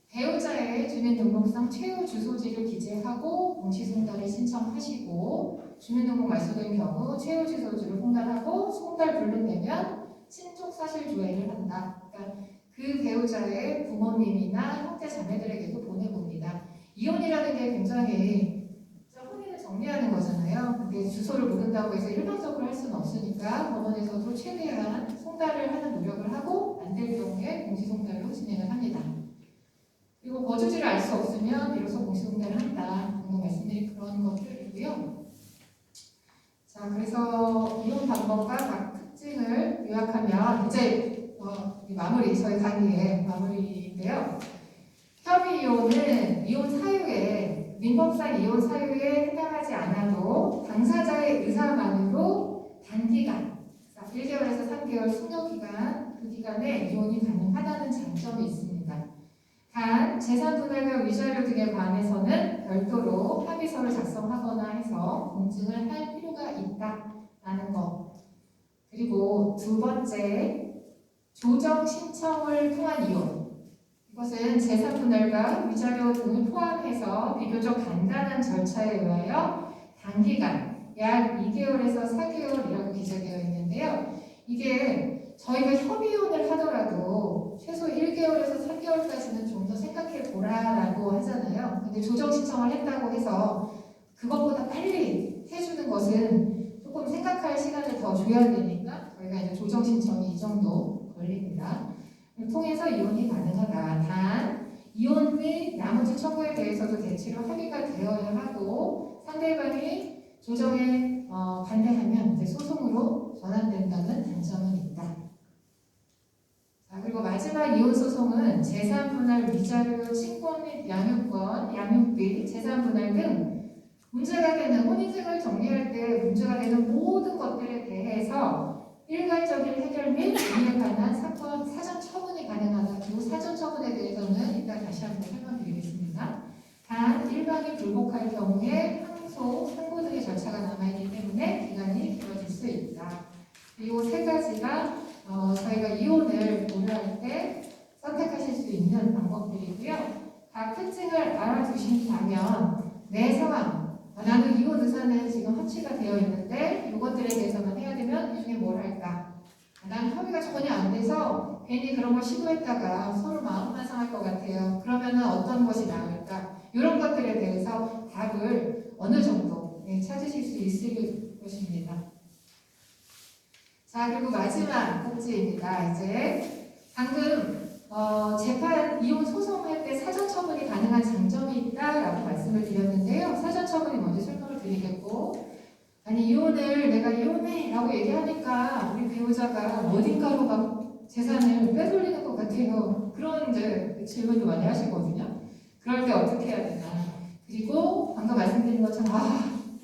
배우자의 주민등록상 최후 주소지를 기재하고 공시송달을 신청하시고 주민등록 말소된 경우 최후 주소지를 송달하고 송달 불능되면 친족사실 조회를 한다. 그러니까 그 배우자의 부모님이나 형제 자매들에게도 보내봅니다. 이혼이라는 게 굉장히 혼인을 정리하는 거잖아요. 근데 주소를 모른다고 해서 일방적으로 할 수는 없으니까 법원에서도 최대한 송달을 하는 노력을 하고 안 될 경우에 공시송달로 진행을 합니다. 그리고 거주지를 알 수 없으면 비로소 공시송달을 한다. 방금 말씀드린 그런 것들이고요. 자, 그래서 이혼 방법과 각 특징을 요약하면 이제 저희 강의의 마무리인데요. 협의 이혼은 이혼 사유에 민법상 이혼 사유에 해당하지 않아도 당사자의 의사만으로 단기간 1개월에서 3개월 숙려기간 그 기간에 이혼이 가능하다는 장점이 있습니다. 단 재산 분할과 위자료 등에 관해서는 별도로 합의서를 작성하거나 해서 공증을 할 필요가 있다라는 것. 그리고 두 번째, 조정 신청을 통한 이혼. 이것은 재산 분할과 위자료 등을 포함해서 비교적 간단한 절차에 의하여 단기간 약 2개월에서 4개월이라고 기재되어 있는데요. 이게 저희가 협의혼을 하더라도 최소 1개월에서 3개월까지는 좀 더 생각해 보라라고 하잖아요. 근데 조정 신청을 했다고 해서 그것보다 빨리 해주는 것은 조금 생각할 시간을 더 줘야 되니까 저희가 이제 조정 신청이 이 정도 걸립니다. 통해서 이혼이 가능하다. 단 이혼 및 나머지 청구에 대해서도 대체로 합의가 되어야 하고 상대방이 조정에 반대하면 이제 소송으로 전환된다는 단점은 있다. 자, 그리고 마지막 이혼 소송은 재산 분할, 위자료, 친권 및 양육권, 양육비, 재산 분할 등 문제가 되는 혼인생활 정리할 때 문제가 되는 모든 것들에 대해서 일괄적인 해결 및 이에 관한 사건 사전 처분이 가능하다. 그리고 사전 처분에 대해서는 이따 다시 한번 설명드리겠습니다. 단 일반이 불복할 경우에 항소, 상고 등의 절차가 남아있기 때문에 기간이 길어질 수 있다. 그리고 세 가지가 저희가 이혼을 고려할 때 선택하실 수 있는 방법들이고요. 각 특징을 알아두신다면 내 상황, 나는 이혼 의사는 지금 합치가 되어 있는데 이것들에 대해서만 해야 되면 이 중에 뭘 할까? 나는 협의가 전혀 안 돼서 괜히 그런 걸 시도했다가 서로 마음만 상할 것 같아요. 그러면 어떤 것이 나을까? 이런 것들에 대해서 답을 어느 정도 찾으실 수 있을 것입니다. 자, 그리고 마지막 꼭지입니다. 이제 방금 재판 이혼 소송할 때 사전 처분이 가능한 장점이 있다라고 말씀을 드렸는데요. 사전 처분이 먼저 설명을 드리겠고, 아니 이혼을 내가 이혼해라고 얘기하니까 우리 배우자가 어딘가로 막 재산을 빼돌리는 것 같아요. 그런 이제 질문도 많이 하시거든요. 그럴 때 어떻게 해야 되나? 그리고 방금 말씀드린 것처럼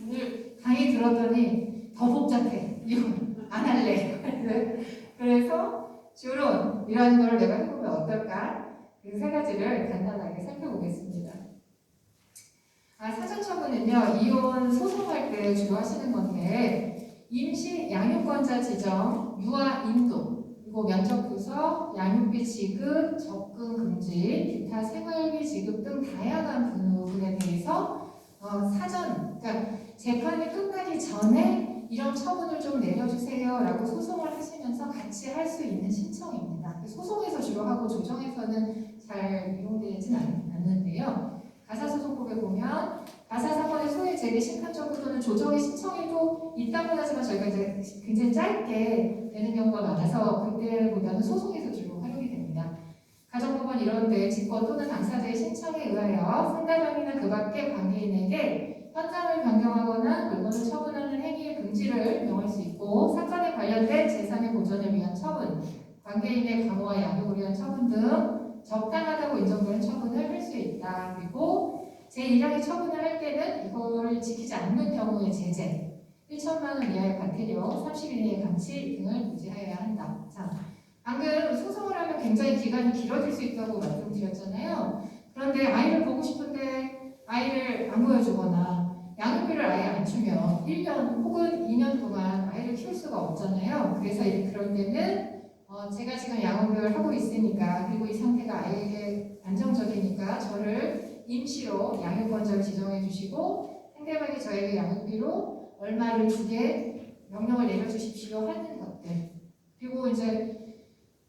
오늘 강의 들었더니 더 복잡해. 이혼 안 할래. 그래서 이런 걸 내가 해보면 어떨까? 그 세 가지를 간단하게 살펴보겠습니다. 사전 처분은요, 이혼 소송할 때 주로 하시는 건데, 임시 양육권자 지정, 유아 인도, 그리고 면접 부서, 양육비 지급, 접근 금지, 기타 생활비 지급 등 다양한 부분에 대해서 그러니까 재판이 끝나기 전에 이런 처분을 좀 내려주세요 라고 소송을 하시면서 같이 할 수 있는 신청입니다. 소송에서 주로 하고 조정에서는 잘 이용되진 않는데요. 가사소송법에 보면 가사사건의 소외 제기 심판적 또는 조정의 신청에도 있다고 하지만 저희가 이제 굉장히 짧게 되는 경우가 많아서 그때보다는 소송에서 주로 활용이 됩니다. 가정법원 이런데 직권 또는 당사자의 신청에 의하여 상대방이나 그 밖의 관계인에게 현장을 변경하거나 물건을 처분하는 행위의 금지를 명할 수 있고 사건에 관련된 재산의 보존을 위한 처분, 관계인의 강호와 양육을 위한 처분 등 적당하다고 인정되는 처분을 할 수 있다. 그리고 제1항의 처분을 할 때는 이거를 지키지 않는 경우의 제재, 1천만 원 이하의 과태료, 30일 이내의 감치 등을 고지하여야 한다. 자, 방금 소송을 하면 굉장히 기간이 길어질 수 있다고 말씀드렸잖아요. 그런데 아이를 보고 싶은데 아이를 양육비를 안 보여주거나 양육비를 아예 안 주면 1년 혹은 2년 동안 아이를 키울 수가 없잖아요. 그래서 그럴 때는 제가 지금 양육을 하고 있으니까 그리고 이 상태가 아이에게 안정적이니까 저를 임시로 양육권자를 지정해 주시고 상대방이 저에게 양육비로 얼마를 주게 명령을 내려주십시오 하는 것들. 그리고 이제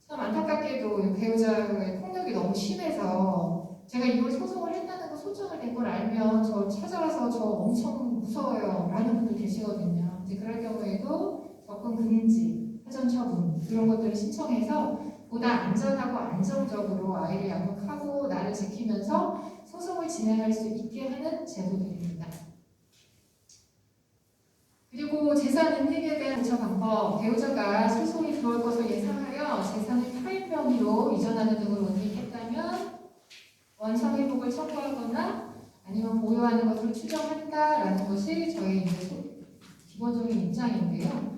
참 안타깝게도 배우자의 폭력이 너무 심해서 제가 이걸 소송을 했다는 거 소송을 낸 걸 알면 저 찾아와서 저 엄청 무서워요 라는 분들 계시거든요. 이제 그럴 경우에도 접근 금지, 사전 처분 이런 것들을 신청해서 보다 안전하고 안정적으로 아이를 양육하고 나를 지키면서 소송을 진행할 수 있게 하는 제도들입니다. 그리고 재산 획일에 대한 대처 방법, 배우자가 소송이 들어올 것을 예상하여 재산을 타인 명의로 이전하는 등을 원칙했다면 원상 회복을 청구하거나 아니면 보유하는 것을 추정한다라는 것이 저희 기본적인 입장인데요.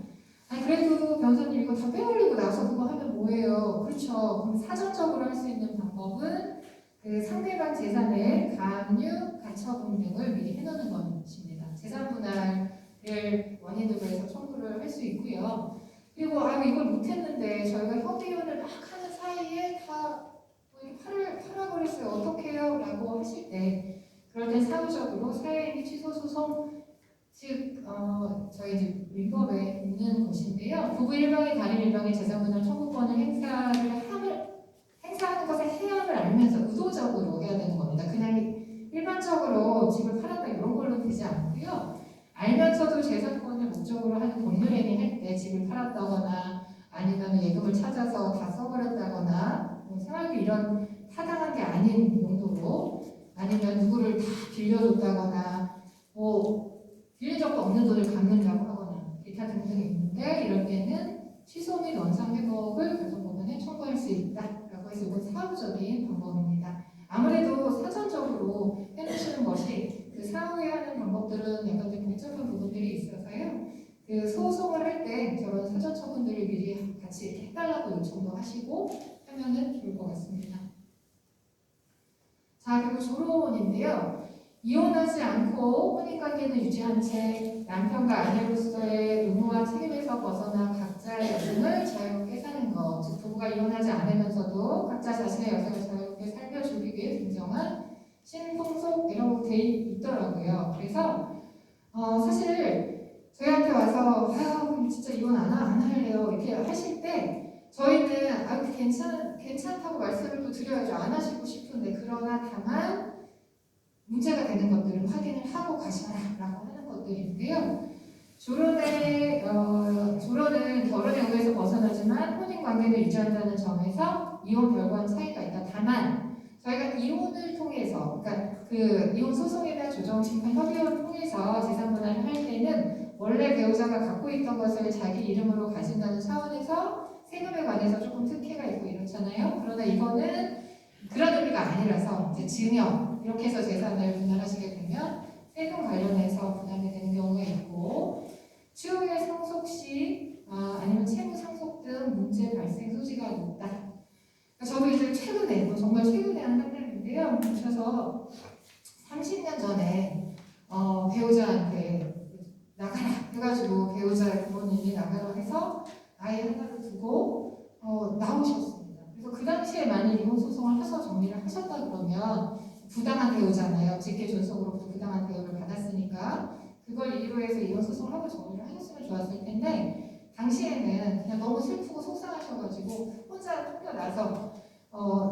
그래도 변호사님 이거 다 빼올리고 나서 그거 하면 뭐예요? 그렇죠. 그럼 사전적으로 할 수 있는 방법은 그 상대방 재산의 가압류, 가처분 등을 미리 해놓는 것입니다. 재산 분할을 원인으로 해서 청구를 할 수 있고요. 그리고 이걸 못했는데 저희가 협의혼을 막 하는 사이에 다 팔아버렸어요. 어떡해요? 라고 하실 때 그럴 때 사후적으로 사회행위 취소 소송 즉 저희 이제 민법에 있는 것인데요. 부부 일방이 다른 일방의 재산분할 청구권을 행사하는 것의 해양을 알면서 의도적으로 해야 되는 겁니다. 그냥 일반적으로 집을 팔았다 이런 걸로 되지 않고요. 알면서도 재산권을 목적으로 하는 법률행위 할 때 집을 팔았다거나 아니면 예금을 찾아서 다 써버렸다거나 생활비 이런 타당한 게 아닌 용도로 아니면 누구를 다 빌려줬다거나 빌린 적도 없는 돈을 갚는다고 하거나 기타 등등이 있는데 이럴 때는 취소 및 원상 회복을 가정법원에 청구할 수 있다라고 해서 이건 사후적인 방법입니다. 아무래도 사전적으로 해놓으시는 것이 그 사후에 하는 방법들은 약간 좀 복잡한 부분들이 있어서요. 그 소송을 할 때 저런 사전 처분들을 미리 같이 이렇게 해달라고 요청도 하시고 하면은 좋을 것 같습니다. 자, 그리고 조론인데요. 이혼하지 않고 혼인관계는 유지한 채 남편과 아내로서의 의무와 책임에서 벗어나 각자의 여성을 자유롭게 사는 것, 즉 부부가 이혼하지 않으면서도 각자 자신의 여성을 자유롭게 살펴주기 위해 등정한 신통속 이라고 돼 있더라고요. 그래서 사실 저희한테 와서 진짜 이혼 안 할래요 이렇게 하실 때 저희는 괜찮다고 말씀을 또 드려야죠. 안 하시고 싶은데 그러나 다만 문제가 되는 것들은 확인을 하고 가셔라라고 하는 것들인데요. 조론은 결혼의 의무에서 벗어나지만 혼인 관계를 유지한다는 점에서 이혼 결과는 차이가 있다. 다만 저희가 이혼을 통해서, 그러니까 그 이혼 소송에 대한 조정 심판 협의를 통해서 재산 분할을 할 때는 원래 배우자가 갖고 있던 것을 자기 이름으로 가진다는 차원에서 세금에 관해서 조금 특혜가 있고 이렇잖아요. 그러나 이거는 그런 의미가 아니라서 이제 증여 이렇게 해서 재산을 분할하시게 되면 세금 관련해서 부담이 되는 경우가 있고 추후에 상속 시 아니면 채무 상속 등 문제 발생 소지가 높다. 저도 이제 최근에 정말 최근에 한 상담인데요. 오셔서 30년 전에 배우자한테 나가라 해가지고 배우자의 부모님이 나가라 해서 아이 하나를 두고 나오셨습니다. 그래서 그 당시에 만약 이혼 소송을 해서 정리를 하셨다 그러면 부당한 대우잖아요. 직계 존속으로부터 부당한 대우를 받았으니까 그걸 이유로 해서 이혼 소송을 하고 정리를 하셨으면 좋았을 텐데 당시에는 그냥 너무 슬프고 속상하셔가지고 혼자 쫓겨나서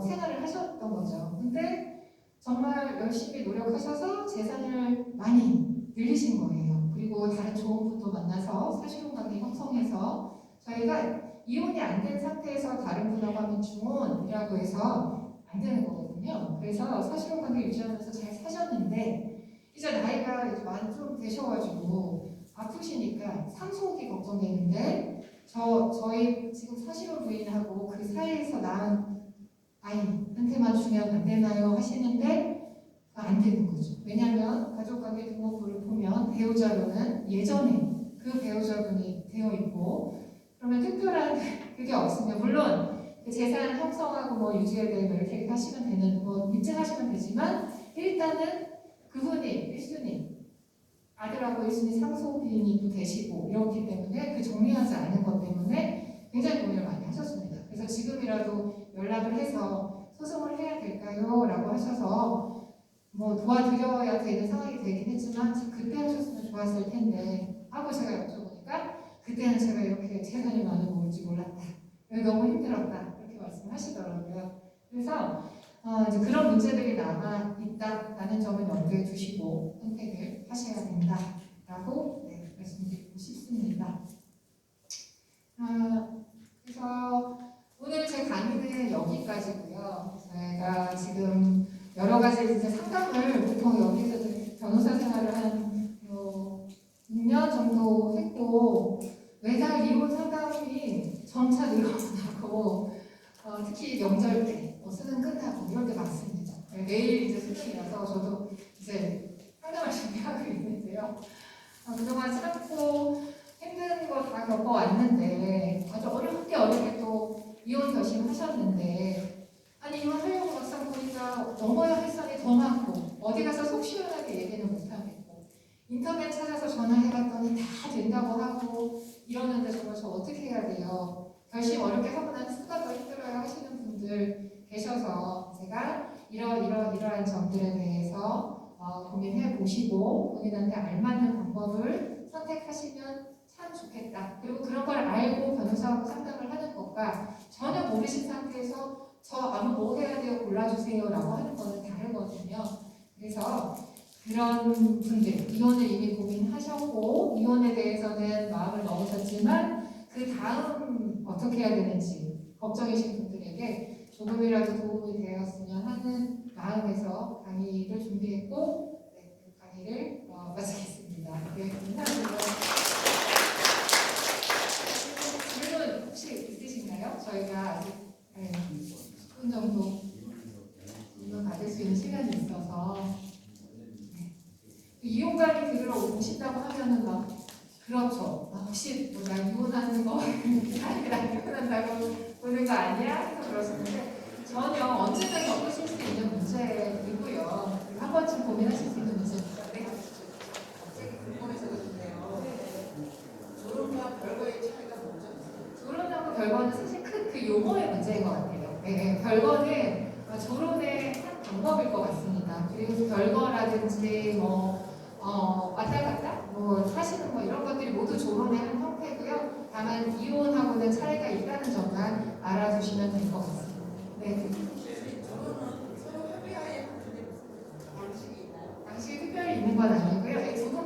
생활을 하셨던 거죠. 근데 정말 열심히 노력하셔서 재산을 많이 늘리신 거예요. 그리고 다른 좋은 분도 만나서 사실혼 관계 형성해서 저희가 이혼이 안 된 상태에서 다른 분하고 하면 중혼이라고 해서 안 되는 거거든요. 그래서 사실혼 관계 유지하면서 잘 사셨는데 이제 나이가 이제 많이 좀 되셔가지고 아프시니까 상속이 걱정되는데 저희 지금 사실혼 부인하고 그 사이에서 낳은 아이한테만 주면 안 되나요? 하시는데 안 되는 거죠. 왜냐하면 가족관계 등록부를 보면 배우자로는 예전에 그 배우자분이 되어 있고 그러면 특별한 그게 없습니다. 물론 그 재산 형성하고 유지에 대해 이렇게 하시면 되는 입증하시면 되지만 일단은 그분이 1순위 아들하고 1순위 상속인이 또 되시고 이렇기 때문에 그 정리하지 않은 것 때문에 굉장히 고민을 많이 하셨습니다. 그래서 지금이라도 연락을 해서 소송을 해야 될까요? 라고 하셔서 뭐 도와드려야 되는 상황이 되긴 했지만 그때 하셨으면 좋았을 텐데 하고 제가 여쭤보니까 그때는 제가 이렇게 재산이 많은 모을지 몰랐다. 너무 힘들었다. 이렇게 말씀하시더라고요. 그래서 이제 그런 문제들이 남아 있다라는 점을 염두에 두시고 선택을 하셔야 된다라고 말씀드리고 싶습니다. 그래서 오늘 제 강의는 여기까지고요. 제가 지금 여러 가지 이제 상담을 보통 여기서 변호사 생활을 한 6년 정도 했고 매달 이혼 상담이 점차 늘어나고 특히 명절 때 수능 끝나고 이럴 때 많습니다. 내일 이제 수능이라서 저도 이제 상담을 준비하고 있는데요. 그동안 참고 힘든 거 다 겪어왔는데 아주 어렵게 또 이혼 결심하셨는데 아니 이혼하려고 막상 보니까 넘어야 할 선이 더 많고 어디 가서 속 시원하게 얘기는 못하겠고 인터넷 찾아서 전화해봤더니 다 된다고 하고 이러는데 정말 저 어떻게 해야 돼요? 결심 어렵게 하고 나면 수가 더 힘들어요 하시는 분들 계셔서 제가 이러한 점들에 대해서 고민해 보시고 본인한테 알맞는 방법을 선택하시면 참 좋겠다. 그리고 그런 걸 알고 변호사하고 상담을 하는 것과 전혀 모르신 상태에서 저 아무 뭐 해야 돼요 골라주세요 라고 하는 거는 다르거든요. 그래서 그런 분들 이혼을 이미 고민하셨고 이혼에 대해서는 마음을 먹으셨지만 그 다음 어떻게 해야 되는지 걱정이신 분들에게 조금이라도 도움이 되었으면 하는 마음에서 강의를 준비했고 그 강의를 마치겠습니다. 감사합니다. 질문 혹시 있으신가요? 저희가 아직 10분 정도 질문 받을 수 있는 시간이 있어서 이혼 강의 들으러 오신다고 하면은 막 그렇죠. 혹시 나 이혼하는 거 아니라 이혼한다고 보는 거 아니야? 해서 그러시는데 전혀 언제나 겪으실 수 있는 문제이고요. 한 번쯤 고민하실 수 있는 문제입니다. 네. 갑자기 궁금해서 그런데요. 졸업과 별거의 차이가 뭐죠? 결혼하고 별거는 사실 큰 그 용어의 문제인 것 같아요. 네, 별거는 졸혼의 한 방법일 것 같습니다. 그리고 별거라든지 왔다 갔다 사시는 이런 것들이 모두 졸혼의 한 형태고요. 다만 이혼하고는 차이가 있다는 점만 알아두시면 될 것 같습니다. 네. 저는 서로 협의하에 하는데 무슨 방식이 있나요? 방식이 특별히 있는 건 아니고요.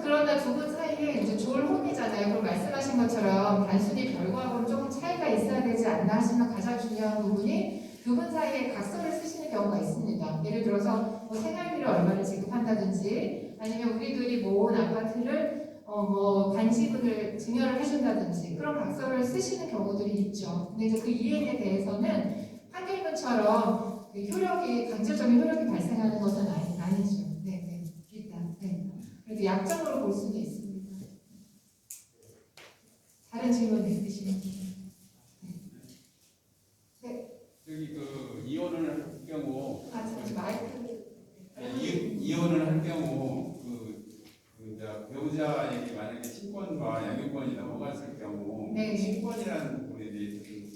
그러나 두 분 사이에 이제 졸혼이잖아요. 그럼 말씀하신 것처럼 단순히 별거하고는 조금 차이가 있어야 되지 않나 하시면 가장 중요한 부분이 두 분 사이에 각서를 쓰시는 경우가 있습니다. 예를 들어서 생활비를 얼마를 지급한다든지 아니면 우리 둘이 모은 아파트를 반지분을 증여를 해준다든지 그런 각서를 쓰시는 경우들이 있죠. 근데 이제 그 이행에 대해서는 판결문처럼 강제적인 효력이 발생하는 것은 아니죠. 네. 일단 그래도 약점으로 볼 수는 있습니다. 다른 질문 있으시면 저기 이혼을 할 경우 잠시 마이크 이혼을 할 경우 이제 배우자에게 만약에 친권과 양육권이 넘어갔을 경우 네. 친권이라는 부분에 대해서 좀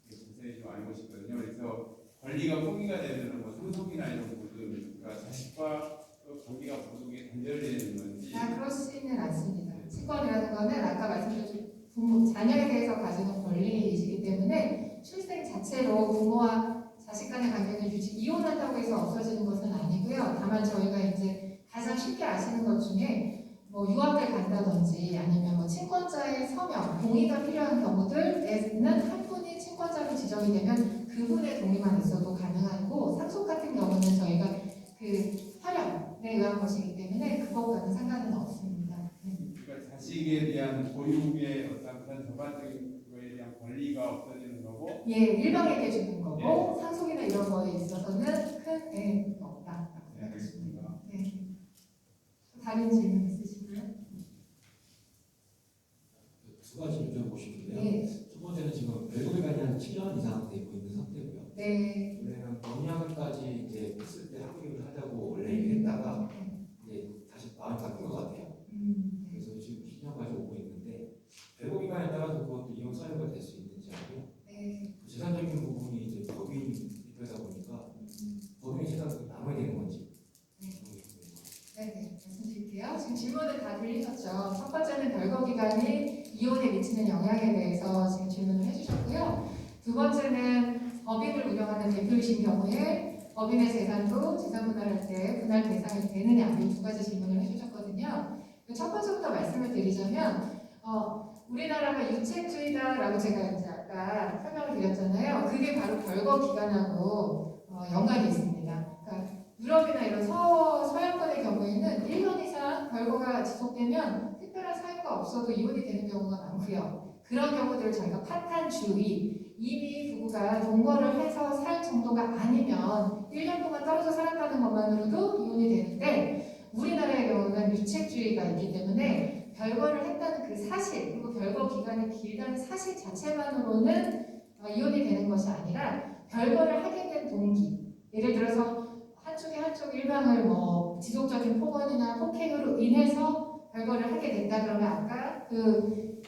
자세히 좀 알고 싶거든요. 그래서 권리가 포기가 되는 상속이나 이런 부분, 그러니까 자식과 관계가 모두게 단절되는 건지. 그렇지는 않습니다. 친권이라는 거는 아까 말씀드린 부모, 자녀에 대해서 가지는 권리이시기 때문에 출생 자체로 부모와 자식 간의 관계는 이혼한다고 해서 없어지는 것은 아니고요. 다만 저희가 이제 가장 쉽게 아시는 것 중에 유학을 간다든지 아니면 친권자의 서명, 동의가 필요한 경우들에는 한 분이 친권자로 지정이 되면 그분의 동의만 있어도 가능하고 상속 같은 경우는 저희가 그 활용에 의한 것이기 때문에 그것과는 상관은 없습니다. 그러니까 자식에 대한 보육의 어떤 그런 전반적인 거에 대한 권리가 없어지는 거고. 예, 일방에게 주는 거고 상속이나 이런 거에 있어서는 큰 없다라고 생각하십니다. 네. 다른 질문 있으신가요? 두 가지 여쭤보고 싶은데요. 네. 첫 번째는 지금 외국에 간지 한 7년 이상 되고 있는 상태고요. 네. 원래는 영양을까지 이제 했을 때 합의를 하자고 원래 얘기했다가 이제 지금 질문을 다 들리셨죠? 첫 번째는 별거 기간이 이혼에 미치는 영향에 대해서 지금 질문을 해주셨고요. 두 번째는 법인을 운영하는 대표이신 경우에 법인의 재산도 재산 분할할 때 분할 대상이 되느냐, 이 두 가지 질문을 해주셨거든요. 첫 번째부터 말씀을 드리자면 우리나라가 유책주의다라고 제가 이제 아까 설명을 드렸잖아요. 그게 바로 별거 기간하고 연관이 있습니다. 그러니까 유럽이나 이런 서양권의 경우에는 1년 이상 별거가 지속되면 특별한 사유가 없어도 이혼이 되는 경우가 많고요. 그런 경우들을 저희가 파탄주의, 이미 부부가 동거를 해서 살 정도가 아니면 1년 동안 떨어져 살았다는 것만으로도 이혼이 되는데, 우리나라의 경우는 유책주의가 있기 때문에 별거를 했다는 그 사실, 그리고 별거 기간이 길다는 사실 자체만으로는 이혼이 되는 것이 아니라 별거를 하게 된 동기, 예를 들어서 한쪽 일방을 지속적인 폭언이나 폭행으로 인해서 별거를 하게 된다 그러면 아까 그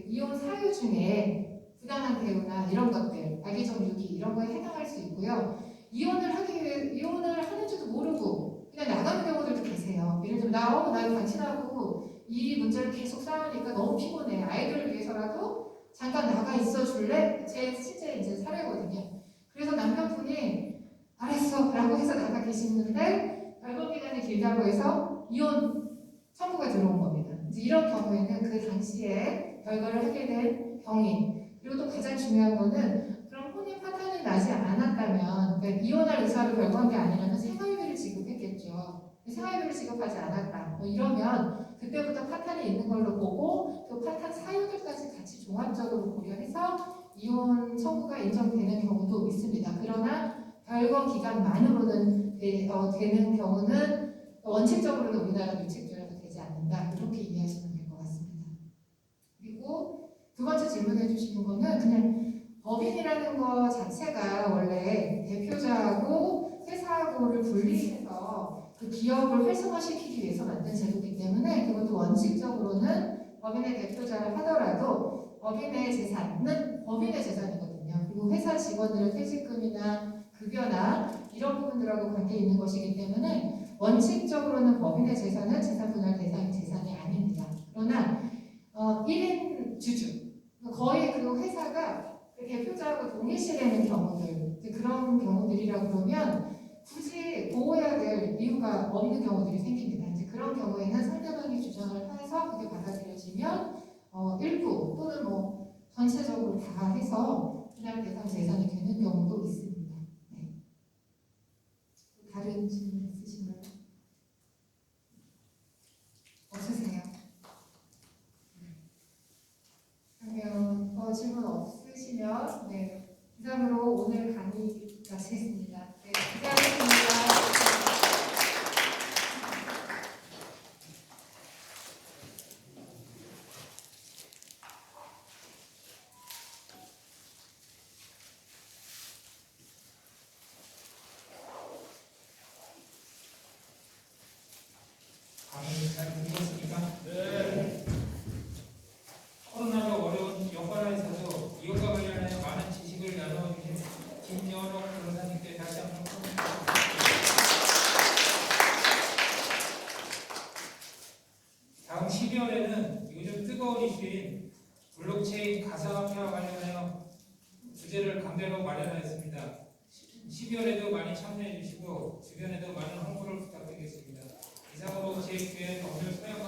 이혼 사유 중에 부당한 대우나 이런 것들, 악의적 유기 이런 거에 해당할 수 있고요. 이혼을 하는지도 모르고 그냥 나가는 경우들도 계세요. 예를 들면 나 당신하고 이 문제를 계속 싸우니까 너무 피곤해. 아이들을 위해서라도 잠깐 나가 있어 줄래? 제 실제 이제 사례거든요. 그래서 남편분이 알았어 라고 해서 나가 계시는데 별거 기간이 길다고 해서 이혼 청구가 들어온 겁니다. 이제 이런 경우에는 그 당시에 별거를 하게 된 경위, 그리고 또 가장 중요한 거는 그럼 혼인 파탄이 나지 않았다면, 그러니까 이혼할 의사로 별거한 게 아니라면 생활비를 지급했겠죠. 생활비를 지급하지 않았다. 이러면 그때부터 파탄이 있는 걸로 보고 그 파탄 사유들까지 같이 종합적으로 고려해서 이혼 청구가 인정되는 경우도 있습니다. 그러나 별거 기간만으로는 되는 경우는 원칙적으로는 우리나라 유책주의라도 되지 않는다. 이렇게 이해하시면 될 것 같습니다. 그리고 두 번째 질문해 주시는 거는 그냥 법인이라는 거 자체가 원래 대표자하고 회사하고를 분리해서 그 기업을 활성화시키기 위해서 만든 제도이기 때문에 그것도 원칙적으로는 법인의 대표자를 하더라도 법인의 재산은 법인의 재산이거든요. 그리고 회사 직원들의 퇴직금이나 급여나 이런 부분들하고 관계 있는 것이기 때문에 원칙적으로는 법인의 재산은 재산 분할 대상의 재산이 아닙니다. 그러나 1인 주주, 거의 그 회사가 그 대표자하고 동일시되는 경우들, 그런 경우들이라고 그러면 굳이 보호해야 될 이유가 없는 경우들이 생깁니다. 이제 그런 경우에는 상대방이 주장을 해서 그게 받아들여지면 일부 또는 전체적으로 다 해서 분할 대상 재산이 되는 경우도 있습니다. 네. 다른 질문 있으신가요? 없으세요? 그러면 질문 없으시면 이상으로 오늘 강의 마치겠습니다. 네, 감사합니다. 강의 잘 들으셨습니까? 네. 코로나로 어려운 여파라에서도 이것과 관련해 많은 지식을 나눠주신 김연옥 변호사님께 다시 한번 감사드립니다. 다음 12월에는 요즘 뜨거운 이슈인 블록체인 가상화폐와 관련하여 주제를 강좌로 마련하였습니다. 12월에도 많이 참여해 주시고 주변에도 많은 홍보를 부탁드리겠습니다. 이상으로 제9회 법률 서양